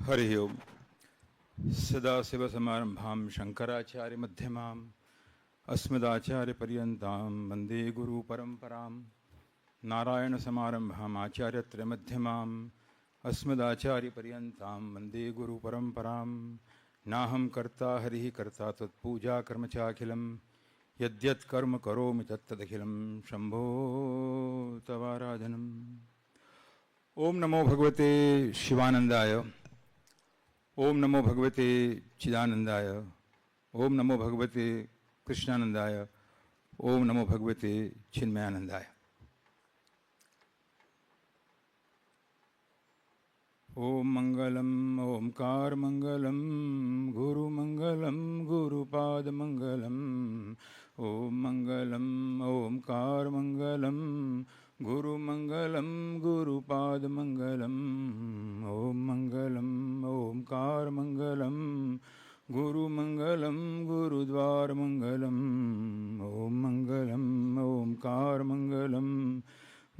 हरि ओम। सदाशिवसमारंभां शंकराचार्यमध्यमाम् अस्मदाचार्यपर्यन्तां वन्दे गुरुपरम्परां। नारायणसमारम्भाम् आचार्यत्रयमध्यमाम् अस्मदाचार्यपर्यन्तां वन्दे गुरुपरम्परां। नाहं कर्ता हरिः कर्ता तत्पूजा कर्म चाखिलं यद्यत् कर्म करोमि तत्तदखिलं शम्भो तवाराधनम्। ओम नमो भगवते शिवानंदाय। ओम नमो भगवते चिदानंदाय। ओम नमो भगवते कृष्णानंदाय। ओम नमो भगवते चिन्मयानंदाय। ओम मंगलम ओंकार मंगलम गुरु मंगलम गुरुपाद मंगलम। ओम मंगलम ओंकार मंगलम गुरु मंगलम गुरुपाद मंगलम। ओम मंगलम ओंकार मंगलम गुरु मंगलम गुरुद्वार मंगलम। ओम मंगलम ओंकार मंगलम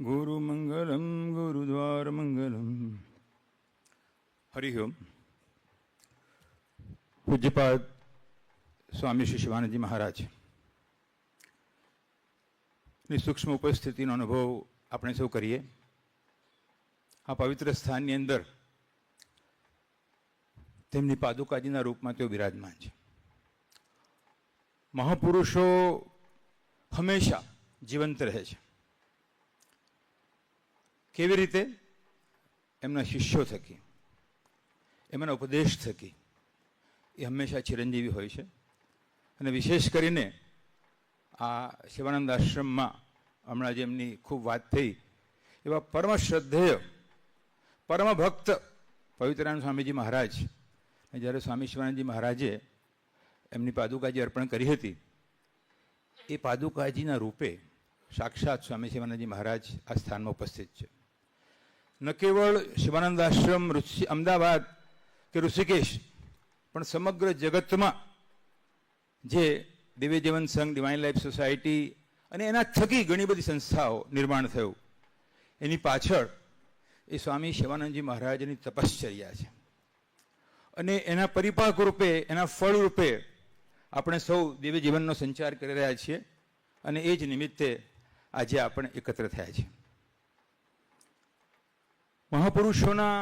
गुरु मंगलम गुरुद्वार मंगलम। हरि ओम। पूज्यपाद स्वामी श्री शिवानंद जी महाराज ની સૂક્ષ્મ ઉપસ્થિતિનો અનુભવ આપણે સૌ કરીએ। આ પવિત્ર સ્થાનની અંદર તેમની પાદુકાજીના રૂપમાં તેઓ બિરાજમાન છે। મહાપુરુષો હંમેશા જીવંત રહે છે। કેવી રીતે? એમના શિષ્યો થકી, એમના ઉપદેશ થકી એ હંમેશા ચિરંજીવી હોય છે। અને વિશેષ કરીને આ શિવાનંદ આશ્રમમાં હમણાં જે એમની ખૂબ વાત થઈ એવા પરમ શ્રદ્ધેય પરમ ભક્ત પવિત્રાનંદ સ્વામીજી મહારાજ, જ્યારે સ્વામી શિવાનંદજી મહારાજે એમની પાદુકાજી અર્પણ કરી હતી, એ પાદુકાજીના રૂપે સાક્ષાત સ્વામી શિવાનંદજી મહારાજ આ સ્થાનમાં ઉપસ્થિત છે। ન કેવળ શિવાનંદ આશ્રમ અમદાવાદ કે ઋષિકેશ, પણ સમગ્ર જગતમાં જે દિવ્ય જીવન સંઘ, ડિવાઇન લાઈફ સોસાયટી અને એના થકી ઘણી બધી સંસ્થાઓ નિર્માણ થયું, એની પાછળ એ સ્વામી શિવાનંદજી મહારાજની તપશ્ચર્યા છે। અને એના પરિપાક રૂપે, એના ફળ રૂપે આપણે સૌ દિવ્ય જીવનનો સંચાર કરી રહ્યા છીએ। અને એ જ નિમિત્તે આજે આપણે એકત્ર થયા છીએ। મહાપુરુષોના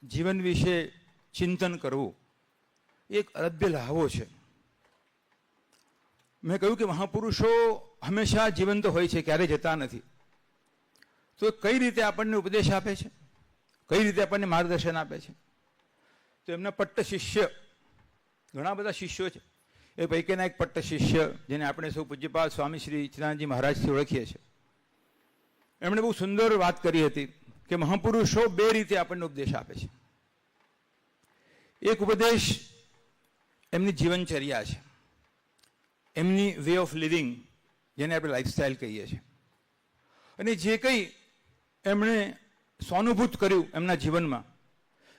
જીવન વિશે ચિંતન કરવું એક અલભ્ય લહાવો છે। મેં કહ્યું કે મહાપુરુષો હંમેશા જીવંત હોય છે, ક્યારેય જતા નથી। તો કઈ રીતે આપણને ઉપદેશ આપે છે, કઈ રીતે આપણને માર્ગદર્શન આપે છે? તો એમના પટ્ટ શિષ્ય, ઘણા બધા શિષ્યો છે, એ પૈકીના એક પટ્ટ શિષ્ય જેને આપણે સૌ પૂજ્યપાદ સ્વામી શ્રી ચિદાનંદજી મહારાજથી ઓળખીએ છીએ, એમણે બહુ સુંદર વાત કરી હતી કે મહાપુરુષો બે રીતે આપણને ઉપદેશ આપે છે। એક ઉપદેશ એમની જીવનચર્યા છે, એમની વે ઓફ લિવિંગ, જેને આપણે લાઈફસ્ટાઈલ કહીએ છીએ। અને જે કંઈ એમણે સ્વાનુભૂત કર્યું એમના જીવનમાં,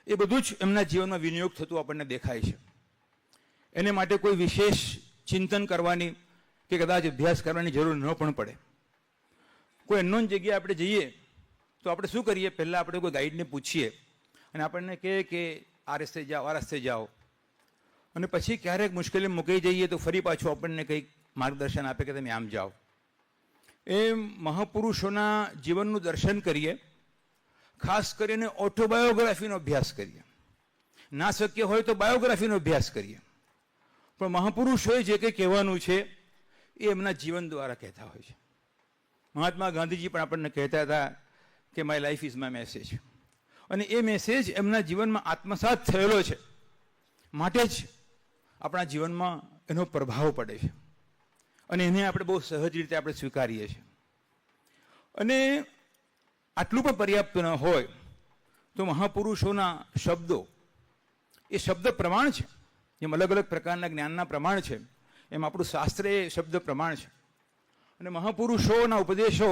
એ બધું જ એમના જીવનમાં વિનિયોગ થતું આપણને દેખાય છે। એને માટે કોઈ વિશેષ ચિંતન કરવાની કે કદાચ અભ્યાસ કરવાની જરૂર ન પણ પડે। કોઈ અનનોન જગ્યાએ આપણે જઈએ તો આપણે શું કરીએ? પહેલાં આપણે કોઈ ગાઈડને પૂછીએ અને આપણને કહે કે આ રસ્તે જાઓ, આ રસ્તે જાઓ, અને પછી ક્યારેક મુશ્કેલી મૂકી જઈએ તો ફરી પાછું આપણને કંઈક માર્ગદર્શન આપે કે તમે આમ જાઓ। એમ મહાપુરુષોના જીવનનું દર્શન કરીએ, ખાસ કરીને ઓટોબાયોગ્રાફીનો અભ્યાસ કરીએ, ના શક્ય હોય તો બાયોગ્રાફીનો અભ્યાસ કરીએ, પણ મહાપુરુષોએ જે કંઈ કહેવાનું છે એ એમના જીવન દ્વારા કહેતા હોય છે। મહાત્મા ગાંધીજી પણ આપણને કહેતા હતા કે my life is my message, અને એ મેસેજ એમના જીવનમાં આત્મસાત થયેલો છે, માટે જ આપણા જીવનમાં એનો પ્રભાવ પડે છે અને એને આપણે બહુ સહજ રીતે આપણે સ્વીકારીએ છીએ। અને આટલું પણ પર્યાપ્ત ન હોય તો મહાપુરુષોના શબ્દો, એ શબ્દ પ્રમાણ છે। જેમ અલગ અલગ પ્રકારના જ્ઞાનના પ્રમાણ છે, એમ આપણું શાસ્ત્ર એ શબ્દ પ્રમાણ છે। અને મહાપુરુષોના ઉપદેશો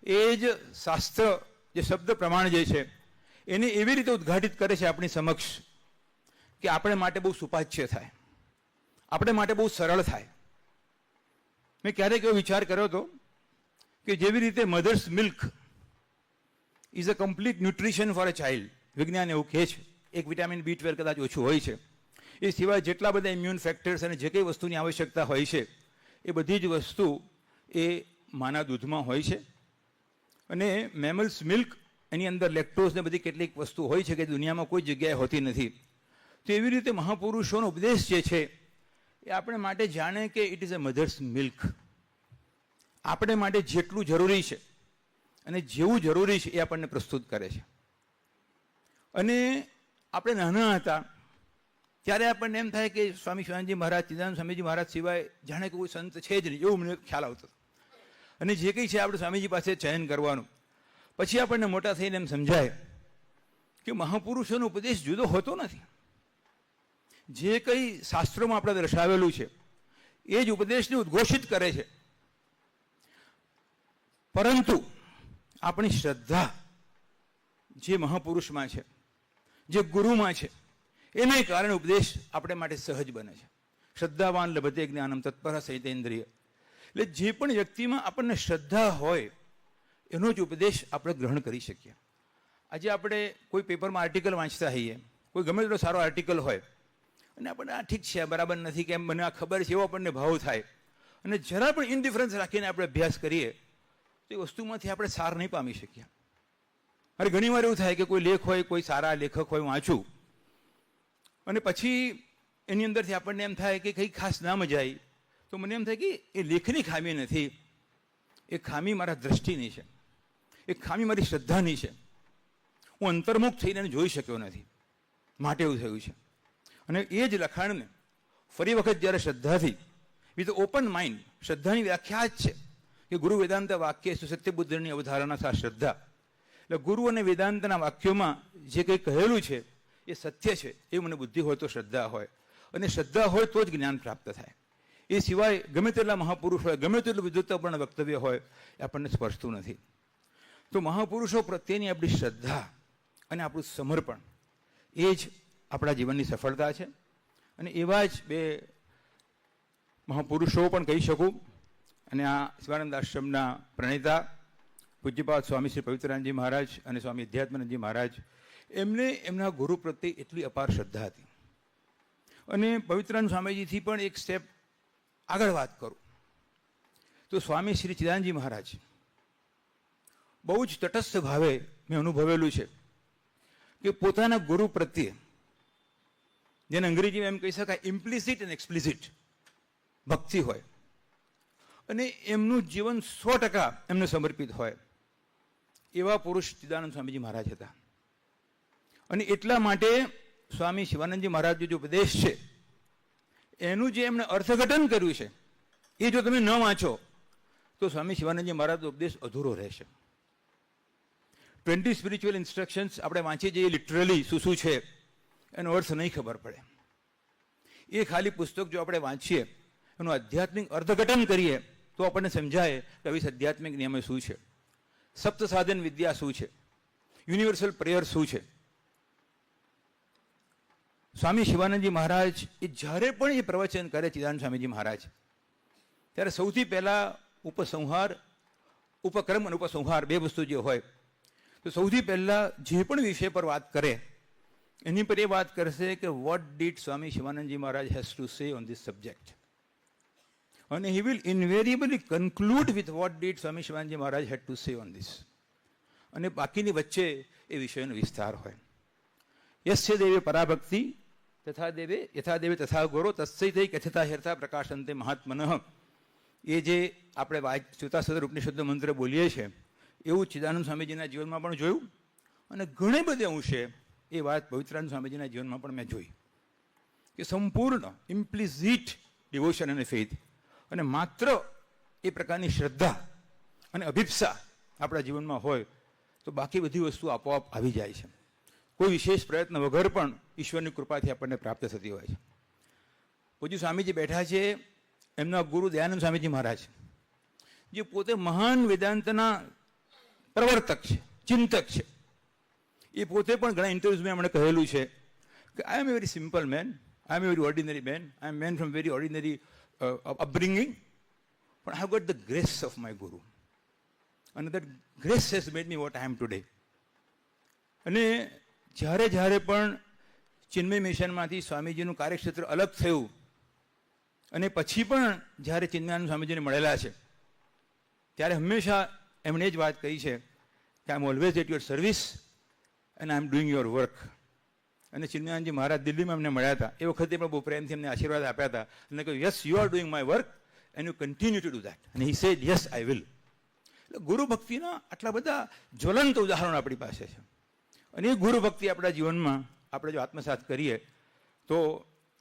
એ જ શાસ્ત્ર, જે શબ્દ પ્રમાણ જે છે, એને એવી રીતે ઉદ્ઘાટિત કરે છે આપણી સમક્ષ કે આપણે માટે બહુ સુપાચ્ય થાય, આપણે માટે બહુ સરળ થાય। મેં ક્યારેક એવો વિચાર કર્યો હતો કે જેવી રીતે mother's milk is a complete nutrition for a child, વિજ્ઞાન એવું કહે છે એક વિટામિન B12 કદાચ ઓછું હોય છે. એ સિવાય જેટલા બધા ઇમ્યુન ફેક્ટર્સ અને જે કંઈ વસ્તુની આવશ્યકતા હોય છે એ બધી જ વસ્તુ એ માના દૂધમાં હોય છે. અને મેમલ્સ મિલ્ક એની અંદર લેક્ટોઝ ને બધી કેટલીક વસ્તુ હોય છે કે દુનિયામાં કોઈ જગ્યાએ હોતી નથી. તો એવી રીતે મહાપુરુષોનો ઉપદેશ જે છે એ આપણે માટે જાણે કે it is a mother's milk. આપણે માટે જેટલું જરૂરી છે અને જેવું જરૂરી છે એ આપણને પ્રસ્તુત કરે છે. અને આપણે નાના હતા ત્યારે આપણને એમ થાય કે સ્વામી શિવાનંદજી મહારાજ, ચિદાનંદ સ્વામીજી મહારાજ સિવાય જાણે કે કોઈ સંત છે જ નહીં, એવું મને ખ્યાલ આવતો. અને જે કંઈ છે આપણે સ્વામીજી પાસે ચયન કરવાનું. પછી આપણને મોટા થઈને એમ સમજાય કે મહાપુરુષોનો ઉપદેશ જુદો હોતો નથી. જે કંઈ શાસ્ત્રોમાં આપણે દર્શાવેલું છે એ જ ઉપદેશને ઉદ્ઘોષિત કરે છે. પરંતુ આપણી શ્રદ્ધા જે મહાપુરુષમાં છે, જે ગુરુમાં છે, એને કારણે ઉપદેશ આપણે માટે સહજ બને છે. શ્રદ્ધાવાન લભતે જ્ઞાનમ તત્પર સહિતેન્દ્રિય. એટલે જે પણ વ્યક્તિમાં આપણને શ્રદ્ધા હોય એનો જ ઉપદેશ આપણે ગ્રહણ કરી શકીએ. આજે આપણે કોઈ પેપરમાં આર્ટિકલ વાંચતા હોઈએ, કોઈ ગમે તેટલો સારો આર્ટિકલ હોય અને આપણને આ ઠીક છે, બરાબર નથી, કેમ મને આ ખબર છે, એવો આપણને ભાવ થાય અને જરા પણ ઇન્ડિફરન્સ રાખીને આપણે અભ્યાસ કરીએ તો એ વસ્તુમાંથી આપણે સાર નહીં પામી શકીએ. અરે ઘણીવાર એવું થાય કે કોઈ લેખ હોય, કોઈ સારા લેખક હોય, વાંચું અને પછી એની અંદરથી આપણને એમ થાય કે કંઈ ખાસ ના મજા આવી, તો મને એમ થાય કે એ લેખની ખામી નથી, એ ખામી મારા દ્રષ્ટિની છે, એ ખામી મારી શ્રદ્ધાની છે. હું અંતર્મુખ થઈને એને જોઈ શક્યો નથી, માટે એવું થયું છે. અને એ જ લખાણને ફરી વખત જ્યારે શ્રદ્ધાથી વિથ ઓપન માઇન્ડ, શ્રદ્ધાની વ્યાખ્યા જ છે કે ગુરુ વેદાંત વાક્ય સુસત્ય બુદ્ધની અવધારણા સા શ્રદ્ધા. એટલે ગુરુ અને વેદાંતના વાક્યોમાં જે કંઈ કહેલું છે એ સત્ય છે, એ મને બુદ્ધિ હોય તો શ્રદ્ધા હોય, અને શ્રદ્ધા હોય તો જ જ્ઞાન પ્રાપ્ત થાય. એ સિવાય ગમે તેટલા મહાપુરુષ હોય, ગમે તેટલું વિદ્વત્તાપૂર્ણ વક્તવ્ય હોય, એ આપણને સ્પર્શતું નથી. તો મહાપુરુષો પ્રત્યેની આપણી શ્રદ્ધા અને આપણું સમર્પણ એ જ આપણા જીવનની સફળતા છે. અને એવા જ બે મહાપુરુષો પણ કહી શકું. અને આ શિવાનંદ આશ્રમના પ્રણેતા પૂજ્યપાદ સ્વામી શ્રી પવિત્રાનંદજી મહારાજ અને સ્વામી અધ્યાત્માનંદજી મહારાજ, એમને એમના ગુરુ પ્રત્યે એટલી અપાર શ્રદ્ધા હતી. અને પવિત્રાનંદ સ્વામીજીથી પણ એક સ્ટેપ આગળ વાત કરું તો સ્વામી શ્રી ચિદાનંદજી મહારાજ બહુ જ તટસ્થ ભાવે મેં અનુભવેલું છે કે પોતાના ગુરુ પ્રત્યે, જેને અંગ્રેજીમાં એમ કહી શકાય ઇમ્પ્લિસિટ અને એક્સપ્લિસિટ ભક્તિ હોય અને એમનું જીવન 100% એમને સમર્પિત હોય, એવા પુરુષ ચિદાનંદ સ્વામીજી મહારાજ હતા. અને એટલા માટે સ્વામી શિવાનંદજી મહારાજનો જે ઉપદેશ છે એનું જે એમણે અર્થઘટન કર્યું છે એ જો તમે ન વાંચો તો સ્વામી શિવાનંદજી મહારાજનો ઉપદેશ અધૂરો રહેશે. 20 સ્પિરિચ્યુઅલ ઇન્સ્ટ્રક્શન્સ આપણે વાંચી જઈએ લિટરલી શું છે એનો અર્થ નહીં ખબર પડે. એ ખાલી પુસ્તક જો આપણે વાંચીએ, એનું આધ્યાત્મિક અર્થઘટન કરીએ તો આપણને સમજાય કે આવી આધ્યાત્મિક નિયમો શું છે, સપ્ત સાધન વિદ્યા શું છે, યુનિવર્સલ પ્રેયર શું છે. સ્વામી શિવાનંદજી મહારાજ એ જ્યારે પણ એ પ્રવચન કરે ચિદાનંદ સ્વામીજી મહારાજ, ત્યારે સૌથી પહેલા ઉપસંહાર, ઉપક્રમ અને ઉપસંહાર બે વસ્તુ જે હોય, તો સૌથી પહેલા જે પણ વિષય પર વાત કરે એની પર એ વાત કરશે કે what did Swami Shivanandji Maharaj has to say on this subject. અને he will invariably conclude with what did Swami Shivanandji Maharaj had to say on this. અને બાકીની વચ્ચે એ વિષયનો વિસ્તાર હોય. યસ્ય દેવે પરાભક્તિ તથા દેવે યથા દેવે તથા ગૌરો તસ્સૈ થઈ કથિતા હેરતા પ્રકાશંતે મહાત્મનઃ. એ જે આપણે શ્વેતાસદર ઉપનિષદનો મંત્ર બોલીએ છીએ એવું ચિદાનંદ સ્વામીજીના જીવનમાં પણ જોયું અને ઘણે બધે અંશે એ વાત પવિત્રાનંદ સ્વામીજીના જીવનમાં પણ મેં જોઈ કે સંપૂર્ણ ઇમ્પ્લિસિટ ડિવોશન અને ફેથ અને માત્ર એ પ્રકારની શ્રદ્ધા અને અભિપ્સા આપણા જીવનમાં હોય તો બાકી બધી વસ્તુ આપોઆપ આવી જાય છે. કોઈ વિશેષ પ્રયત્ન વગર પણ ઈશ્વરની કૃપાથી આપણને પ્રાપ્ત થતી હોય છે. પૂજ્ય સ્વામીજી બેઠા છે, એમના ગુરુ દયાનંદ સ્વામીજી મહારાજ, જે પોતે મહાન વેદાંતના પ્રવર્તક છે, ચિંતક છે. એ પોતે પણ ઘણા ઇન્ટરવ્યુઝમાં એમણે કહેલું છે કે I am a very simple man, I am a very ordinary man, I am man from very ordinary upbringing, but I have got the grace of my Guru. And that grace has made me what I am today. અને જ્યારે પણ ચિન્મય મિશનમાંથી સ્વામીજીનું કાર્યક્ષેત્ર અલગ થયું અને પછી પણ જ્યારે ચિન્મયાનંદ સ્વામીજીને મળેલા છે ત્યારે હંમેશા એમણે જ વાત કહી છે કે I am always at your service and I am doing your work. અને ચિન્મયાનંદજી મહારાજ દિલ્હીમાં એમને મળ્યા હતા એ વખતે પણ બહુ પ્રેમથી એમને આશીર્વાદ આપ્યા હતા અને કહ્યું yes you are doing my work and you continue to do that. અને he said yes I will. એટલે ગુરુ ભક્તિના આટલા બધા જ્વલંત ઉદાહરણો આપણી પાસે છે અને એ ગુરુ ભક્તિ આપણા જીવનમાં આપણે જો આત્મસાત કરીએ તો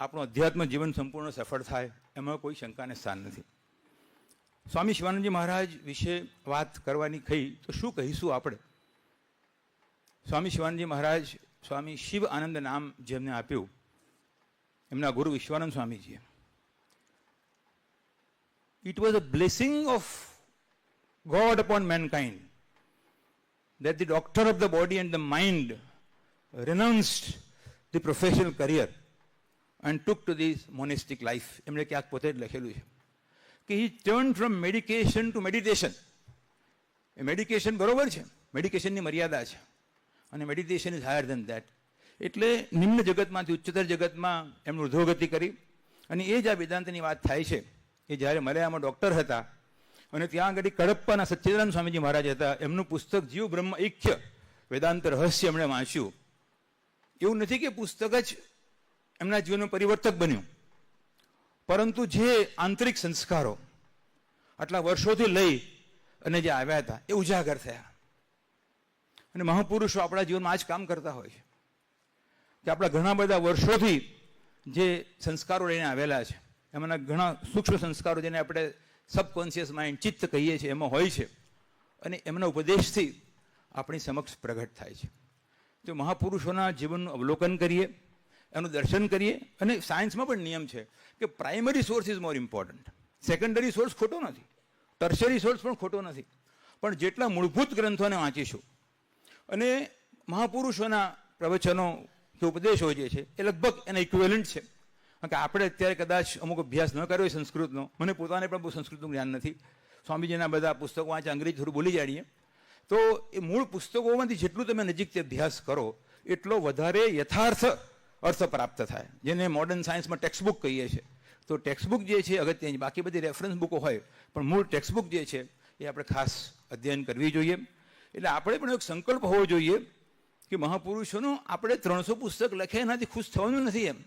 આપણું અધ્યાત્મ જીવન સંપૂર્ણ સફળ થાય એમાં કોઈ શંકાને સ્થાન નથી. સ્વામી શિવાનંદજી મહારાજ વિશે વાત કરવાની થઈ તો શું કહીશું આપણે? સ્વામી શિવાનંદજી મહારાજ સ્વામી શિવ આનંદ નામ જેમને આપ્યું એમના ગુરુ વિશ્વાનંદ સ્વામીજીએ. It was a blessing of God upon mankind that the doctor of the body and the mind renounced the professional career and took to this monastic life. એમણે ક્યાંક પોતે જ લખેલું છે કે he turned from medication to meditation. એ medication બરોબર છે, મેડિકેશનની મર્યાદા છે અને meditation is higher than that. એટલે નિમ્ન જગતમાંથી ઉચ્ચતર જગતમાં એમણે ઉર્ધ્વગતિ કરી અને એ જ આ વેદાંતની વાત થાય છે. એ જ્યારે મલયામાં ડૉક્ટર હતા અને ત્યાં આગળ કડપ્પાના સચ્ચિદાનંદ સ્વામીજી મહારાજ હતા, એમનું પુસ્તક જીવ બ્રહ્મ ઐક્ય વેદાંત રહસ્ય એમણે વાંચ્યું. એવું નથી કે પુસ્તક જ એમના જીવનનું પરિવર્તક બન્યું, પરંતુ જે આંતરિક સંસ્કારો આટલા વર્ષોથી લઈ અને જે આવ્યા હતા એ ઉજાગર થયા. અને મહાપુરુષો આપણા જીવનમાં આ જ કામ કરતા હોય છે કે આપણા ઘણા બધા વર્ષોથી જે સંસ્કારો લઈને આવેલા છે એમાંના ઘણા સૂક્ષ્મ સંસ્કારો જેને આપણે સબકોન્શિયસ માઇન્ડ ચિત્ત કહીએ છીએ એમાં હોય છે અને એમના ઉપદેશથી આપણી સમક્ષ પ્રગટ થાય છે. તો મહાપુરુષોના જીવનનું અવલોકન કરીએ, એનું દર્શન કરીએ. અને સાયન્સમાં પણ નિયમ છે કે primary source is more important. Secondary source ખોટો નથી, ટર્શરી સોર્સ પણ ખોટો નથી, પણ જેટલા મૂળભૂત ગ્રંથોને વાંચીશું અને મહાપુરુષોના પ્રવચનો કે ઉપદેશો જે છે એ લગભગ એના ઇક્વિવેલન્ટ છે. કારણ કે આપણે અત્યારે કદાચ અમુક અભ્યાસ ન કર્યો હોય સંસ્કૃતનો, મને પોતાને પણ બહુ સંસ્કૃતનું જ્ઞાન નથી, સ્વામીજીના બધા પુસ્તકો વાંચે, અંગ્રેજી થોડું બોલી જાણીએ, તો એ મૂળ પુસ્તકોમાંથી જેટલું તમે નજીકથી અભ્યાસ કરો એટલો વધારે યથાર્થ અર્થ પ્રાપ્ત થાય, જેને મોડર્ન સાયન્સમાં ટેક્સ્ટબુક કહીએ છીએ. તો ટેક્સ્ટબુક જે છે અગત્યની, બાકી બધી રેફરન્સ બુકો હોય, પણ મૂળ ટેક્સ્ટબુક જે છે એ આપણે ખાસ અધ્યયન કરવી જોઈએ. એટલે આપણે પણ એક સંકલ્પ હોવો જોઈએ કે મહાપુરુષોનું આપણે 300 પુસ્તક લખ્યા એનાથી ખુશ થવાનું નથી. એમ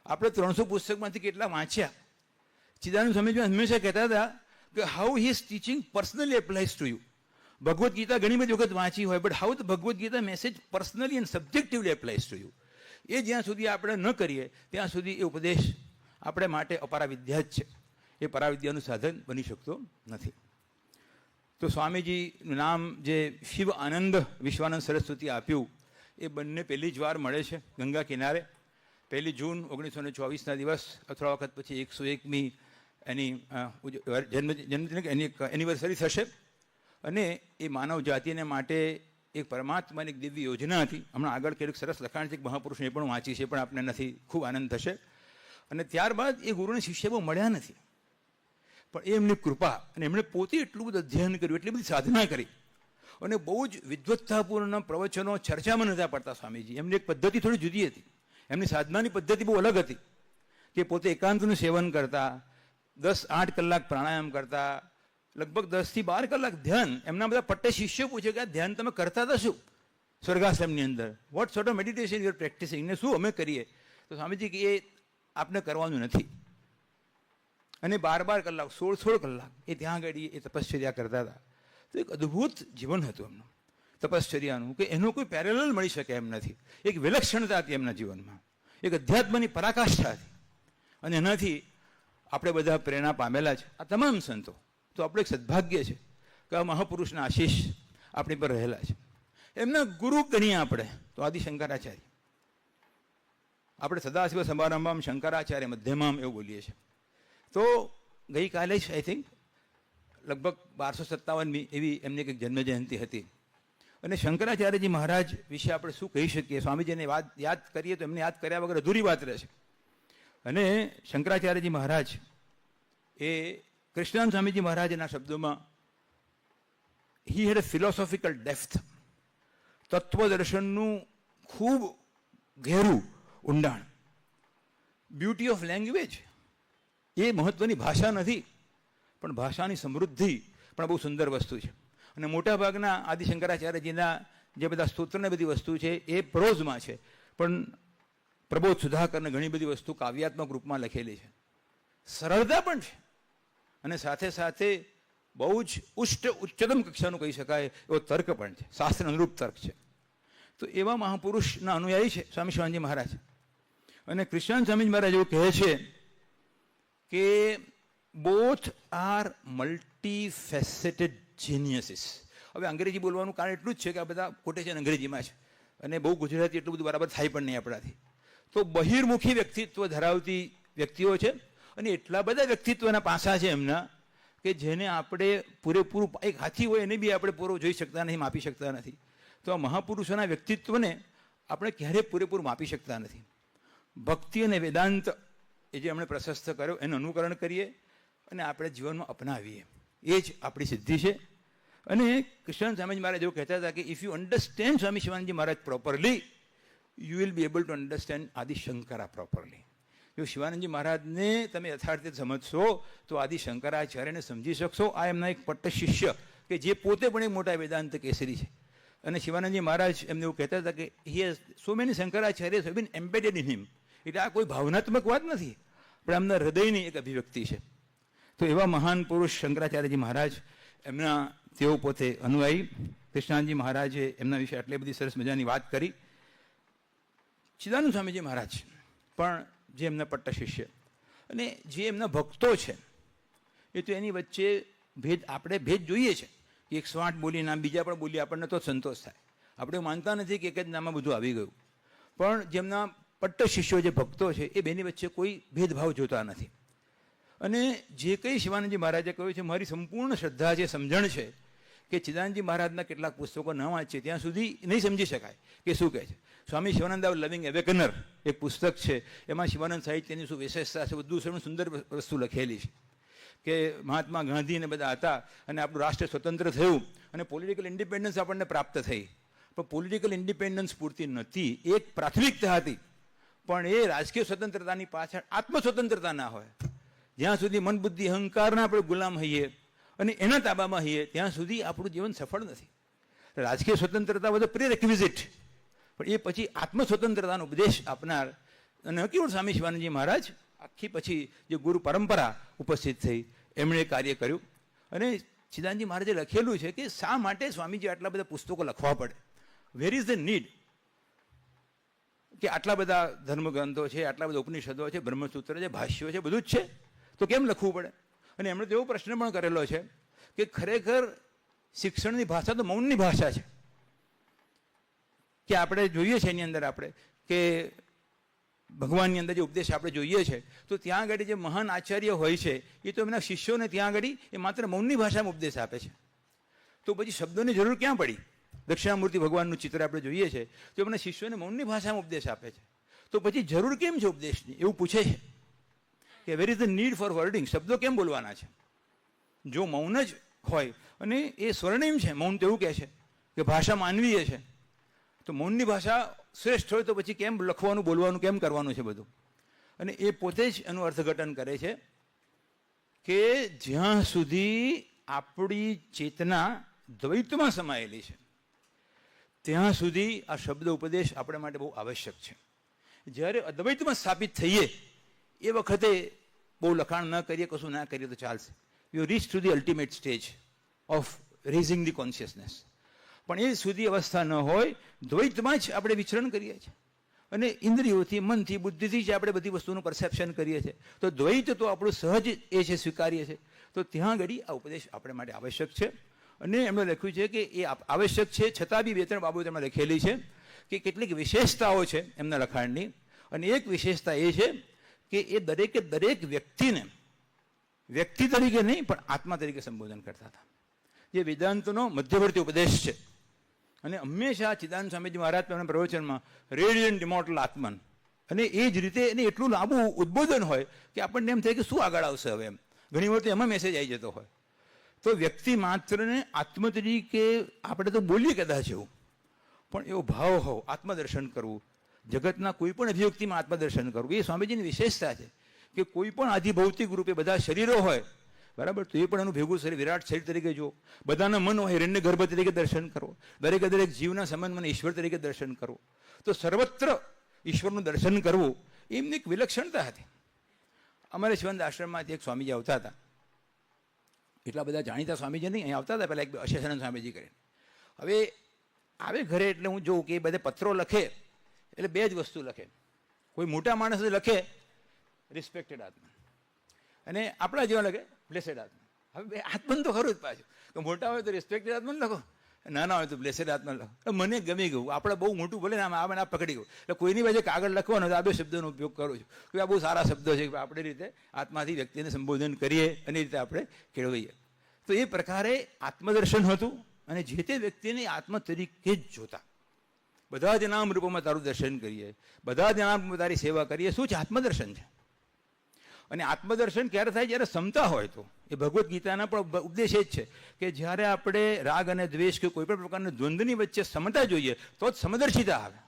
આપણે 300 પુસ્તકમાંથી કેટલા વાંચ્યા? ચિદાનંદ સ્વામીજી હંમેશા કહેતા હતા કે how his teaching personally applies to you. Bhagavad Gita ઘણી બધી વખત વાંચી હોય, but how the Bhagavad Gita message personally and subjectively applies to you. એ જ્યાં સુધી આપણે ન કરીએ ત્યાં સુધી એ ઉપદેશ આપણે માટે અપરાવિદ્યા જ છે, એ પરાવિદ્યાનું સાધન બની શકતો નથી. તો સ્વામીજીનું નામ જે શિવ આનંદ વિશ્વાનંદ સરસ્વતી આપ્યું એ બંને પહેલી જ વાર મળે છે ગંગા કિનારે. 1 જૂન 1924ના દિવસ, અથવા વખત પછી 101મી એની એની એનિવર્સરી થશે. અને એ માનવ જાતિને માટે એક પરમાત્માની એક દિવ્ય યોજના હતી. હમણાં આગળ કેટલીક સરસ લખાણ છે કે મહાપુરુષને એ પણ વાંચી છે, પણ આપણે નથી, ખૂબ આનંદ થશે. અને ત્યારબાદ એ ગુરુને શિષ્ય બહુ મળ્યા નથી, પણ એ એમની કૃપા, અને એમણે પોતે એટલું બધું અધ્યયન કર્યું, એટલી બધી સાધના કરી અને બહુ જ વિદ્વત્તાપૂર્ણ પ્રવચનો ચર્ચામાં નહોતા પડતા સ્વામીજી. એમની એક પદ્ધતિ થોડી જુદી હતી, એમની સાધનાની પદ્ધતિ બહુ અલગ હતી કે પોતે એકાંતનું સેવન કરતા, 10-8 કલાક પ્રાણાયામ કરતા, લગભગ 10 થી 12 કલાક ધ્યાન. એમના બધા પટ્ટે શિષ્યો પૂછે કે આ ધ્યાન તમે કરતા હતા શું સ્વર્ગાશ્રમની અંદર? What sort of meditation you are practising? ને શું અમે કરીએ? તો સ્વામીજી કે એ આપને કરવાનું નથી. અને 12 કલાક, 16 કલાક એ ત્યાં આગળ એ તપશ્ચર્યા કરતા હતા. તો એક અદ્ભુત જીવન હતું એમનું તપશ્ચર્યાનું, કે એનો કોઈ પેરેલલ મળી શકે એમ નથી. એક વિલક્ષણતા હતી એમના જીવનમાં, એક અધ્યાત્મની પરાકાષ્ઠા હતી, અને એનાથી આપણે બધા પ્રેરણા પામેલા છે, આ તમામ સંતો. તો આપણે એક સદભાગ્ય છે કે આ મહાપુરુષના આશીષ આપણી પર રહેલા છે. એમના ગુરુ ગણીએ આપણે તો આદિ શંકરાચાર્ય. આપણે સદાશિવ સમારંભમ શંકરાચાર્ય મધ્યમામ એવું બોલીએ છીએ. તો ગઈકાલે જ આઈ થિંક લગભગ 1257મી એવી એમની એક જન્મજયંતિ હતી. અને શંકરાચાર્યજી મહારાજ વિશે આપણે શું કહી શકીએ? સ્વામીજીને વાત યાદ કરીએ તો એમને યાદ કર્યા વગર અધૂરી વાત રહે છે. અને શંકરાચાર્યજી મહારાજ એ કૃષ્ણાનંદ સ્વામીજી મહારાજના શબ્દોમાં હી હેડ અ ફિલોસોફિકલ ડેપ્થ. તત્વદર્શનનું ખૂબ ઘેરું ઊંડાણ. બ્યુટી ઓફ લેંગ્વેજ એ મહત્વની ભાષા નથી, પણ ભાષાની સમૃદ્ધિ પણ બહુ સુંદર વસ્તુ છે. અને મોટાભાગના આદિ શંકરાચાર્યજીના જે બધા સ્તોત્રને બધી વસ્તુ છે એ પ્રોઝમાં છે, પણ પ્રબોધ સુધાકરને ઘણી બધી વસ્તુ કાવ્યાત્મક રૂપમાં લખેલી છે. સરળતા પણ છે અને સાથે સાથે બહુ જ ઉચ્ચતમ કક્ષાનું કહી શકાય એવો તર્ક પણ છે, શાસ્ત્ર અનુરૂપ તર્ક છે. તો એવા મહાપુરુષના અનુયાયી છે સ્વામી શિવાનંદજી મહારાજ. અને કૃષ્ણાનંદ સ્વામીજી મહારાજ એવું કહે છે કે બોથ આર મલ્ટી ફેસેટેડ જીનિયસીસ. હવે અંગ્રેજી બોલવાનું કારણ એટલું જ છે કે આ બધા કોટેશન અંગ્રેજીમાં છે અને બહુ ગુજરાતી એટલું બધું બરાબર થાય પણ નહીં આપણાથી. તો બહિર્મુખી વ્યક્તિત્વ ધરાવતી વ્યક્તિઓ છે અને એટલા બધા વ્યક્તિત્વના પાસા છે એમના કે જેને આપણે પૂરેપૂરું, એક હાથી હોય એને બી આપણે પૂરો જોઈ શકતા નથી, માપી શકતા નથી. તો આ મહાપુરુષોના વ્યક્તિત્વને આપણે ક્યારેય પૂરેપૂરું માપી શકતા નથી. ભક્તિ અને વેદાંત એ જે એમણે પ્રશસ્ત કર્યો એનું અનુકરણ કરીએ અને આપણે જીવનમાં અપનાવીએ, એ જ આપણી સિદ્ધિ છે. અને કૃષ્ણ સ્વામીજી મહારાજ એવું કહેતા હતા કે if you understand Swami Shivanandji Maharaj properly, you will be able to understand Adi Shankara properly. જો શિવાનંદજી મહારાજને તમે યથાર્થે સમજશો તો આદિ શંકરાચાર્યને સમજી શકશો. આ એમના એક પટ્ટ શિષ્ય કે જે પોતે પણ એક મોટા વેદાંત કેસરી છે. અને શિવાનંદજી મહારાજ એમને એવું કહેતા હતા કે he has so many Shankaracharyas have been embedded in him. એટલે આ કોઈ ભાવનાત્મક વાત નથી, પણ એમના હૃદયની એક અભિવ્યક્તિ છે. તો એવા મહાન પુરુષ શંકરાચાર્યજી મહારાજ, એમના તેઓ પોતે અનુયાયી કૃષ્ણાનંદજી મહારાજે એમના વિશે આટલી બધી સરસ મજાની વાત કરી. ચિદાનંદ સ્વામીજી મહારાજ પણ જે એમના પટ્ટ શિષ્ય અને જે એમના ભક્તો છે, એ તો એની વચ્ચે આપણે ભેદ જોઈએ છે. 108 બોલી નામ બીજા પણ બોલી આપણને તો સંતોષ થાય. આપણે માનતા નથી કે એક જ નામમાં બધું આવી ગયું. પણ જેમના પટ્ટ શિષ્યો જે ભક્તો છે એ બેની વચ્ચે કોઈ ભેદભાવ જોતા નથી. અને જે કંઈ શિવાનંદજી મહારાજે કહ્યું છે, મારી સંપૂર્ણ શ્રદ્ધા છે, સમજણ છે કે ચિદાનંદજી મહારાજના કેટલાક પુસ્તકો ન વાંચીએ ત્યાં સુધી નહીં સમજી શકાય કે શું કહે છે. સ્વામી શિવાનંદ લવિંગ એવેકનર એક પુસ્તક છે, એમાં શિવાનંદ સાહિત્યની શું વિશેષતા છે બધું સુંદર વસ્તુ લખેલી છે. કે મહાત્મા ગાંધી ને બધા હતા અને આપણું રાષ્ટ્ર સ્વતંત્ર થયું અને પોલિટિકલ ઇન્ડિપેન્ડન્સ આપણને પ્રાપ્ત થઈ. પણ પોલિટિકલ ઇન્ડિપેન્ડન્સ પૂરતી નથી, એક પ્રાથમિકતા હતી. પણ એ રાજકીય સ્વતંત્રતાની પાછળ આત્મ સ્વતંત્રતા ના હોય, જ્યાં સુધી મન બુદ્ધિ અહંકારના આપણે ગુલામ હઈએ અને એના તાબામાં હઈએ ત્યાં સુધી આપણું જીવન સફળ નથી. રાજકીય સ્વતંત્રતા બધો પ્રિરેક્વિઝિટ, પણ એ પછી આત્મ સ્વતંત્રતાનો ઉપદેશ આપનાર અને કેવળ સ્વામી શિવાનંદજી મહારાજ આખી પછી જે ગુરુ પરંપરા ઉપસ્થિત થઈ એમણે કાર્ય કર્યું. અને ચિદાનંદજી મહારાજે લખેલું છે કે શા માટે સ્વામીજી આટલા બધા પુસ્તકો લખવા પડે, વેર ઇઝ ધ નીડ, કે આટલા બધા ધર્મગ્રંથો છે, આટલા બધા ઉપનિષદો છે, બ્રહ્મસૂત્ર છે, ભાષ્યો છે, બધું જ છે, તો કેમ લખવું પડે? અને એમણે તો એવો પ્રશ્ન પણ કરેલો છે કે ખરેખર શિક્ષણની ભાષા તો મૌનની ભાષા છે. કે આપણે જોઈએ છે એની અંદર આપણે કે ભગવાનની અંદર જે ઉપદેશ આપણે જોઈએ છે તો ત્યાં આગળ જે મહાન આચાર્ય હોય છે એ તો એમના શિષ્યોને ત્યાં આગળ એ માત્ર મૌનની ભાષામાં ઉપદેશ આપે છે. તો પછી શબ્દોની જરૂર ક્યાં પડી? દક્ષિણામૂર્તિ ભગવાનનું ચિત્ર આપણે જોઈએ છે તો એમના શિષ્યોને મૌનની ભાષામાં ઉપદેશ આપે છે. તો પછી જરૂર કેમ છે ઉપદેશની? એવું પૂછે છે કે where is the need for wording? શબ્દો કેમ બોલવાના છે? જો મૌન જ હોય અને એ સ્વર્ણિમ છે, મૌન તો એવું કહે છે કે ભાષા માનવીય છે, તો મૌનની ભાષા શ્રેષ્ઠ હોય તો પછી કેમ લખવાનું, બોલવાનું, કેમ કરવાનું છે બધું? અને એ પોતે જ એનું અર્થઘટન કરે છે કે જ્યાં સુધી આપણી ચેતના દ્વૈતમાં સમાયેલી છે ત્યાં સુધી આ શબ્દ ઉપદેશ આપણા માટે બહુ આવશ્યક છે. જ્યારે અદ્વૈતમાં સ્થાપિત થઈએ એ વખતે બહુ લખાણ ન કરીએ, કશું ના કરીએ તો ચાલશે. You rich to the ultimate stage of raising the consciousness. પણ એ સુધી અવસ્થા ન હોય, દ્વૈતમાં જ આપણે વિચરણ કરીએ છીએ અને ઇન્દ્રિયોથી, મનથી, બુદ્ધિથી જ આપણે બધી વસ્તુનું પરસેપ્શન કરીએ છીએ. તો દ્વૈત તો આપણું સહજ એ છે, સ્વીકાર્ય છે. તો ત્યાં આગળ આ ઉપદેશ આપણે માટે આવશ્યક છે. અને એમણે લખ્યું છે કે એ આવશ્યક છે, છતાં બી બે ત્રણ બાબતો એમણે લખેલી છે કે કેટલીક વિશેષતાઓ છે એમના લખાણની. અને એક વિશેષતા એ છે કે એ દરેકે દરેક વ્યક્તિને વ્યક્તિ તરીકે નહીં પણ આત્મા તરીકે સંબોધન કરતા હતા, જે વેદાંતનો મધ્યવર્તી ઉપદેશ છે. અને હંમેશા ચિદાનંદ સ્વામીજી મહારાજ તેમના પ્રવચનમાં રેડિયન્ટ ઇમોર્ટલ આત્મન, અને એ જ રીતે એને એટલું લાંબુ ઉદ્બોધન હોય કે આપણને એમ થાય કે શું આગળ આવશે હવે, એમ ઘણી વાર તો એમાં મેસેજ આવી જતો હોય. તો વ્યક્તિ માત્રને આત્મ તરીકે આપણે તો બોલીએ કદાચ એવું, પણ એવો ભાવ હોવ, આત્મદર્શન કરવું જગતના કોઈ પણ અભિવ્યક્તિમાં આત્મદર્શન કરવું એ સ્વામીજીની વિશેષતા છે કે કોઈ પણ આધિભૌતિક રૂપે બધા શરીરો હોય, બરાબર, તો એ પણ એનું ભેગું શરીર વિરાટ શરીર તરીકે જુઓ. બધાના મન હોય હિરણ્ય ગર્ભ તરીકે દર્શન કરો. દરેકે દરેક જીવના સમાન મને ઈશ્વર તરીકે દર્શન કરવું. તો સર્વત્ર ઈશ્વરનું દર્શન કરવું એમની એક વિલક્ષણતા હતી. અમારે શિવાનંદ આશ્રમમાંથી એક સ્વામીજી આવતા હતા. એટલા બધા જાણીતા સ્વામીજી નહીં, અહીં આવતા હતા પહેલાં એક અશેષાનંદ સ્વામીજી કરીને. હવે આવે ઘરે એટલે હું જોઉં કે એ બધે પત્રો લખે એટલે બે જ વસ્તુ લખે. કોઈ મોટા માણસ લખે રિસ્પેક્ટેડ આત્મા, અને આપણા જેવા લખે બ્લેસેડ આત્મા. હવે બે આત્મન તો ખરું જ પાછું કે મોટા હોય તો રિસ્પેક્ટેડ આત્મા લખો, નાના હોય તો બ્લેસેડ આત્મા લખો. મને ગમી ગયું, આપણે બહુ મોટું બોલે ને આમાં આ પકડી ગયું. એટલે કોઈની વચ્ચે કાગળ લખવાનો તો આ બે શબ્દોનો ઉપયોગ કરું છું કે આ બહુ સારા શબ્દો છે કે આપણે રીતે આત્માથી વ્યક્તિને સંબોધન કરીએ અને એ રીતે આપણે કેળવીએ. તો એ પ્રકારે આત્મદર્શન હતું અને જે તે વ્યક્તિને આત્મા તરીકે જ જોતા. બધા જ નામ રૂપોમાં તારું દર્શન કરીએ, બધા જ નામ રૂપમાં તારી સેવા કરીએ. શું છે? આત્મદર્શન છે. અને આત્મદર્શન ક્યારે થાય? જ્યારે ક્ષમતા હોય. તો એ ભગવદ્ ગીતાના પણ ઉપદેશ એ જ છે કે જ્યારે આપણે રાગ અને દ્વેષ કે કોઈ પણ પ્રકારના દ્વંદ્વની વચ્ચે સમતા જોઈએ તો જ સમદર્શિતા આવે.